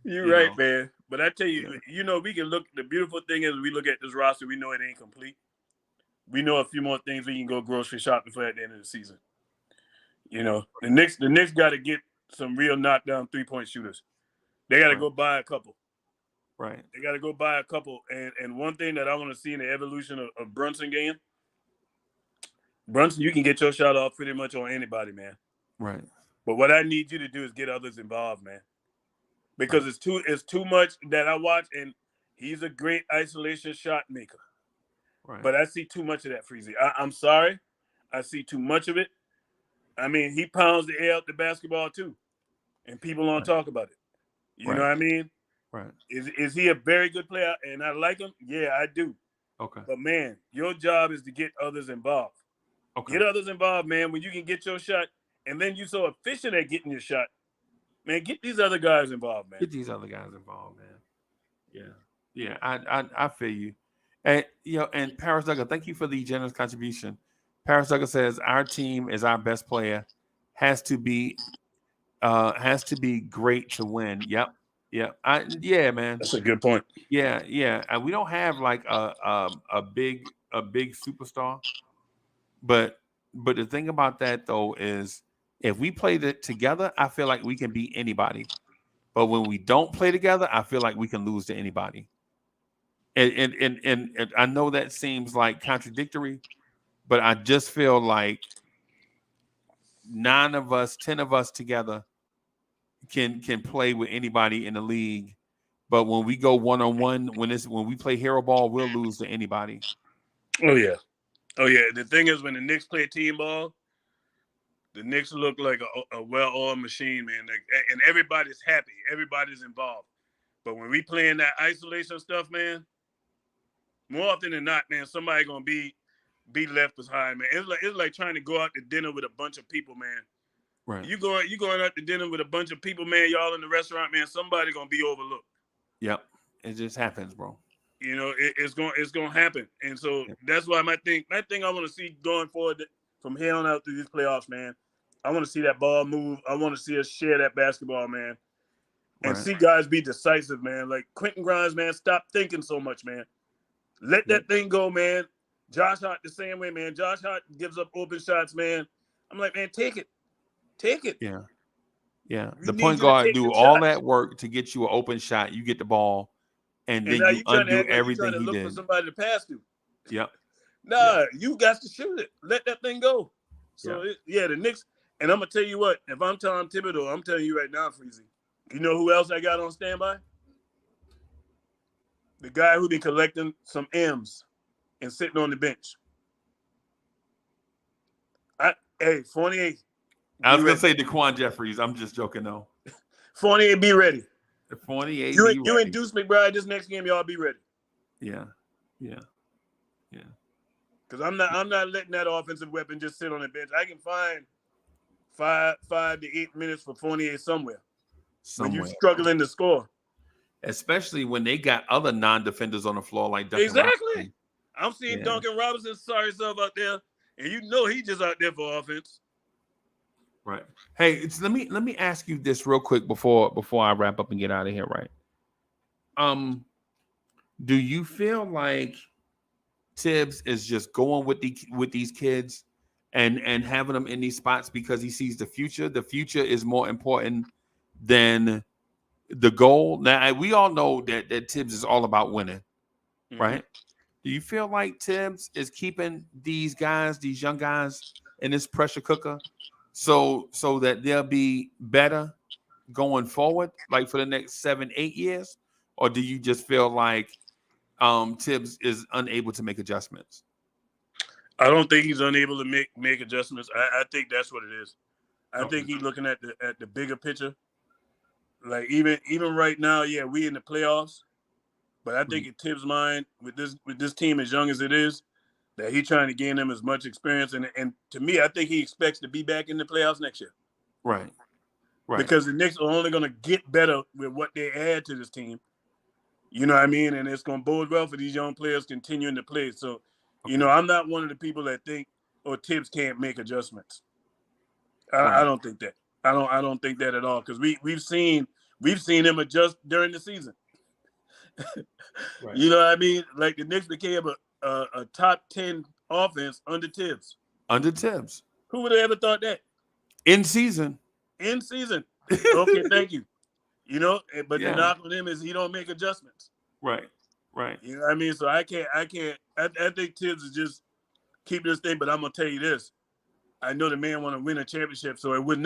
Speaker 5: You're right, man. But I tell you, we can look. The beautiful thing is, we look at this roster. We know it ain't complete. We know a few more things we can go grocery shopping for at the end of the season. The Knicks got to get some real knockdown 3-point shooters. They got to go buy a couple.
Speaker 4: Right.
Speaker 5: They got to go buy a couple. And one thing that I want to see in the evolution of Brunson game, Brunson, you can get your shot off pretty much on anybody, man.
Speaker 4: Right.
Speaker 5: But what I need you to do is get others involved, man. Because it's too much that I watch, and he's a great isolation shot maker.
Speaker 4: Right.
Speaker 5: But I see too much of that, Freezy. I'm sorry. I see too much of it. I mean, he pounds the air out the basketball too, and people don't talk about it. You know what I mean?
Speaker 4: Right.
Speaker 5: Is he a very good player? And I like him. Yeah, I do.
Speaker 4: Okay.
Speaker 5: But man, your job is to get others involved.
Speaker 4: Okay.
Speaker 5: Get others involved, man. When you can get your shot, and then you so efficient at getting your shot, man. Get these other guys involved, man.
Speaker 4: Get these other guys involved, man. Yeah. I feel you. And and Paris Duggar, thank you for the generous contribution. Paris Duggar says our team is our best player, has to be great to win. Yep. Yeah, man.
Speaker 5: That's a good point.
Speaker 4: Yeah. And we don't have like a big superstar, but the thing about that though is if we play together, I feel like we can beat anybody. But when we don't play together, I feel like we can lose to anybody. And I know that seems like contradictory, but I just feel like 9 of us, 10 of us together can play with anybody in the league. But when we go one-on-one, when we play hero ball, we'll lose to anybody.
Speaker 5: Oh yeah. The thing is, when the Knicks play team ball, the Knicks look like a well-oiled machine, man. And everybody's happy, everybody's involved. But when we playing that isolation stuff, man, more often than not, man, somebody gonna be left behind, man. It's like trying to go out to dinner with a bunch of people, man.
Speaker 4: Right.
Speaker 5: You going out to dinner with a bunch of people, man. Y'all in the restaurant, man. Somebody gonna be overlooked.
Speaker 4: Yep. It just happens, bro.
Speaker 5: It's gonna happen, and so that's why my thing I want to see going forward from here on out through these playoffs, man. I want to see that ball move. I want to see us share that basketball, man, and see guys be decisive, man. Like Quentin Grimes, man. Stop thinking so much, man. Let that thing go, man. Josh Hart the same way, man. Josh Hart gives up open shots, man. I'm like, man, take it.
Speaker 4: Yeah. The point guard do all that work to get you an open shot. You get the ball, and then you undo everything he did.
Speaker 5: For somebody to pass to.
Speaker 4: Yep.
Speaker 5: You got to shoot it. Let that thing go. So the Knicks. And I'm gonna tell you what. If I'm Tom Thibodeau, I'm telling you right now, Freezy. You know who else I got on standby? The guy who been collecting some M's and sitting on the bench. Fournier.
Speaker 4: I was gonna say DeQuan Jeffries. I'm just joking though.
Speaker 5: Fournier, be ready.
Speaker 4: Fournier,
Speaker 5: you and Deuce McBride this next game, y'all be ready.
Speaker 4: Yeah.
Speaker 5: Because I'm not letting that offensive weapon just sit on the bench. I can find 5 to 8 minutes for Fournier somewhere. When you're struggling to score.
Speaker 4: Especially when they got other non-defenders on the floor like Duncan
Speaker 5: Exactly.
Speaker 4: Robinson.
Speaker 5: I'm seeing Duncan Robinson sorry himself out there, and he just out there for offense.
Speaker 4: Right. Hey, let me ask you this real quick before I wrap up and get out of here, right? Do you feel like Tibbs is just going with these kids and having them in these spots because he sees the future? The future is more important than the goal. Now we all know that Tibbs is all about winning, right? Do you feel like Tibbs is keeping these young guys in this pressure cooker so that they'll be better going forward, like for the next 7-8 years? Or do you just feel like Tibbs is unable to make adjustments?
Speaker 5: I don't think he's unable to make adjustments. I think that's what it is. I think he's looking at the bigger picture. Like even right now, we in the playoffs, but I think in Tibbs' mind, with this team as young as it is, that he's trying to gain them as much experience. And to me, I think he expects to be back in the playoffs next year.
Speaker 4: Right.
Speaker 5: Because the Knicks are only going to get better with what they add to this team. You know what I mean? And it's going to bode well for these young players continuing to play. So, I'm not one of the people that think, Tibbs can't make adjustments. I don't think that. I don't think that at all, because we've seen him adjust during the season.
Speaker 4: Right.
Speaker 5: You know what I mean? Like the Knicks became a top 10 offense under Tibbs.
Speaker 4: Under Tibbs.
Speaker 5: Who would have ever thought that?
Speaker 4: In season.
Speaker 5: Okay, thank you. But the knock on him is he don't make adjustments.
Speaker 4: Right.
Speaker 5: You know what I mean? So I think Tibbs is just keeping this thing, but I'm gonna tell you this. I know the man want to win a championship, so would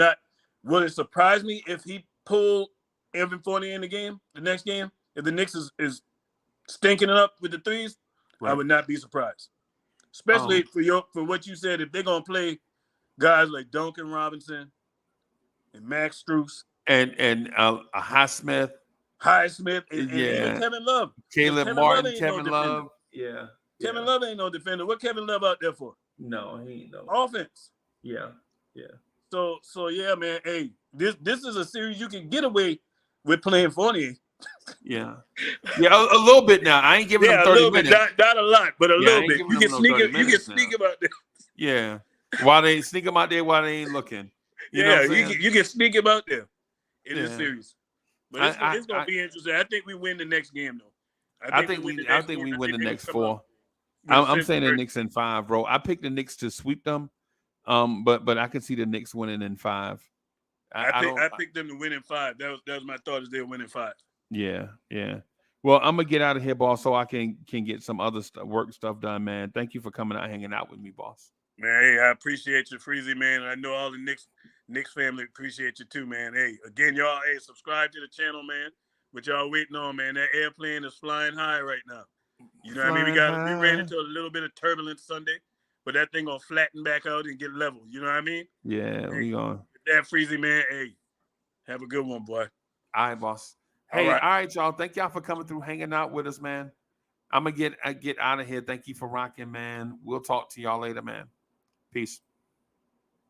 Speaker 5: it surprise me if he pulled Evan Fournier in the next game? If the Knicks is stinking it up with the threes, I would not be surprised. Especially for what you said, if they're gonna play guys like Duncan Robinson and Max Strus
Speaker 4: and Highsmith,
Speaker 5: and Kevin Love.
Speaker 4: Caleb Martin, Kevin Love. Yeah.
Speaker 5: Kevin Love ain't no defender. What Kevin Love out there for?
Speaker 4: No, he ain't no.
Speaker 5: Offense.
Speaker 4: Yeah.
Speaker 5: So yeah, man. Hey, this is a series you can get away with playing Fournier.
Speaker 4: Yeah, a little bit now. I ain't giving them 30
Speaker 5: a little
Speaker 4: minutes.
Speaker 5: bit, not a lot, but a
Speaker 4: I
Speaker 5: little
Speaker 4: ain't
Speaker 5: bit.
Speaker 4: giving
Speaker 5: You
Speaker 4: them
Speaker 5: can
Speaker 4: no
Speaker 5: sneak
Speaker 4: 30
Speaker 5: it. You can
Speaker 4: minutes
Speaker 5: sneak
Speaker 4: now.
Speaker 5: him out there.
Speaker 4: Yeah, while they sneak them out there while they ain't looking. You know what I'm saying?
Speaker 5: you can sneak him out there in this
Speaker 4: Yeah.
Speaker 5: series. But it's gonna be interesting. I think we win the next game though.
Speaker 4: I think we win the next 4. I'm saying the Knicks in 5, bro. I picked the Knicks to sweep them. But I can see the Knicks winning in 5.
Speaker 5: I picked them to win in 5. That was my thought, is they'll win in 5.
Speaker 4: Yeah. Well, I'm gonna get out of here, boss, so I can get some other work stuff done, man. Thank you for coming out, hanging out with me, boss.
Speaker 5: Man, hey, I appreciate you, Freezy, man. I know all the Knicks family appreciate you too, man. Hey, again, y'all, hey, subscribe to the channel, man. What y'all waiting on, man? That airplane is flying high right now. You know what I mean? We ran into a little bit of turbulence Sunday, but that thing gonna flatten back out and get level. You know what I mean?
Speaker 4: Yeah,
Speaker 5: hey,
Speaker 4: we gonna.
Speaker 5: That Freezy, man. Hey, have a good one, boy.
Speaker 4: All right, boss. Hey, all right, y'all. Thank y'all for coming through, hanging out with us, man. I'm gonna get out of here. Thank you for rocking, man. We'll talk to y'all later, man. Peace.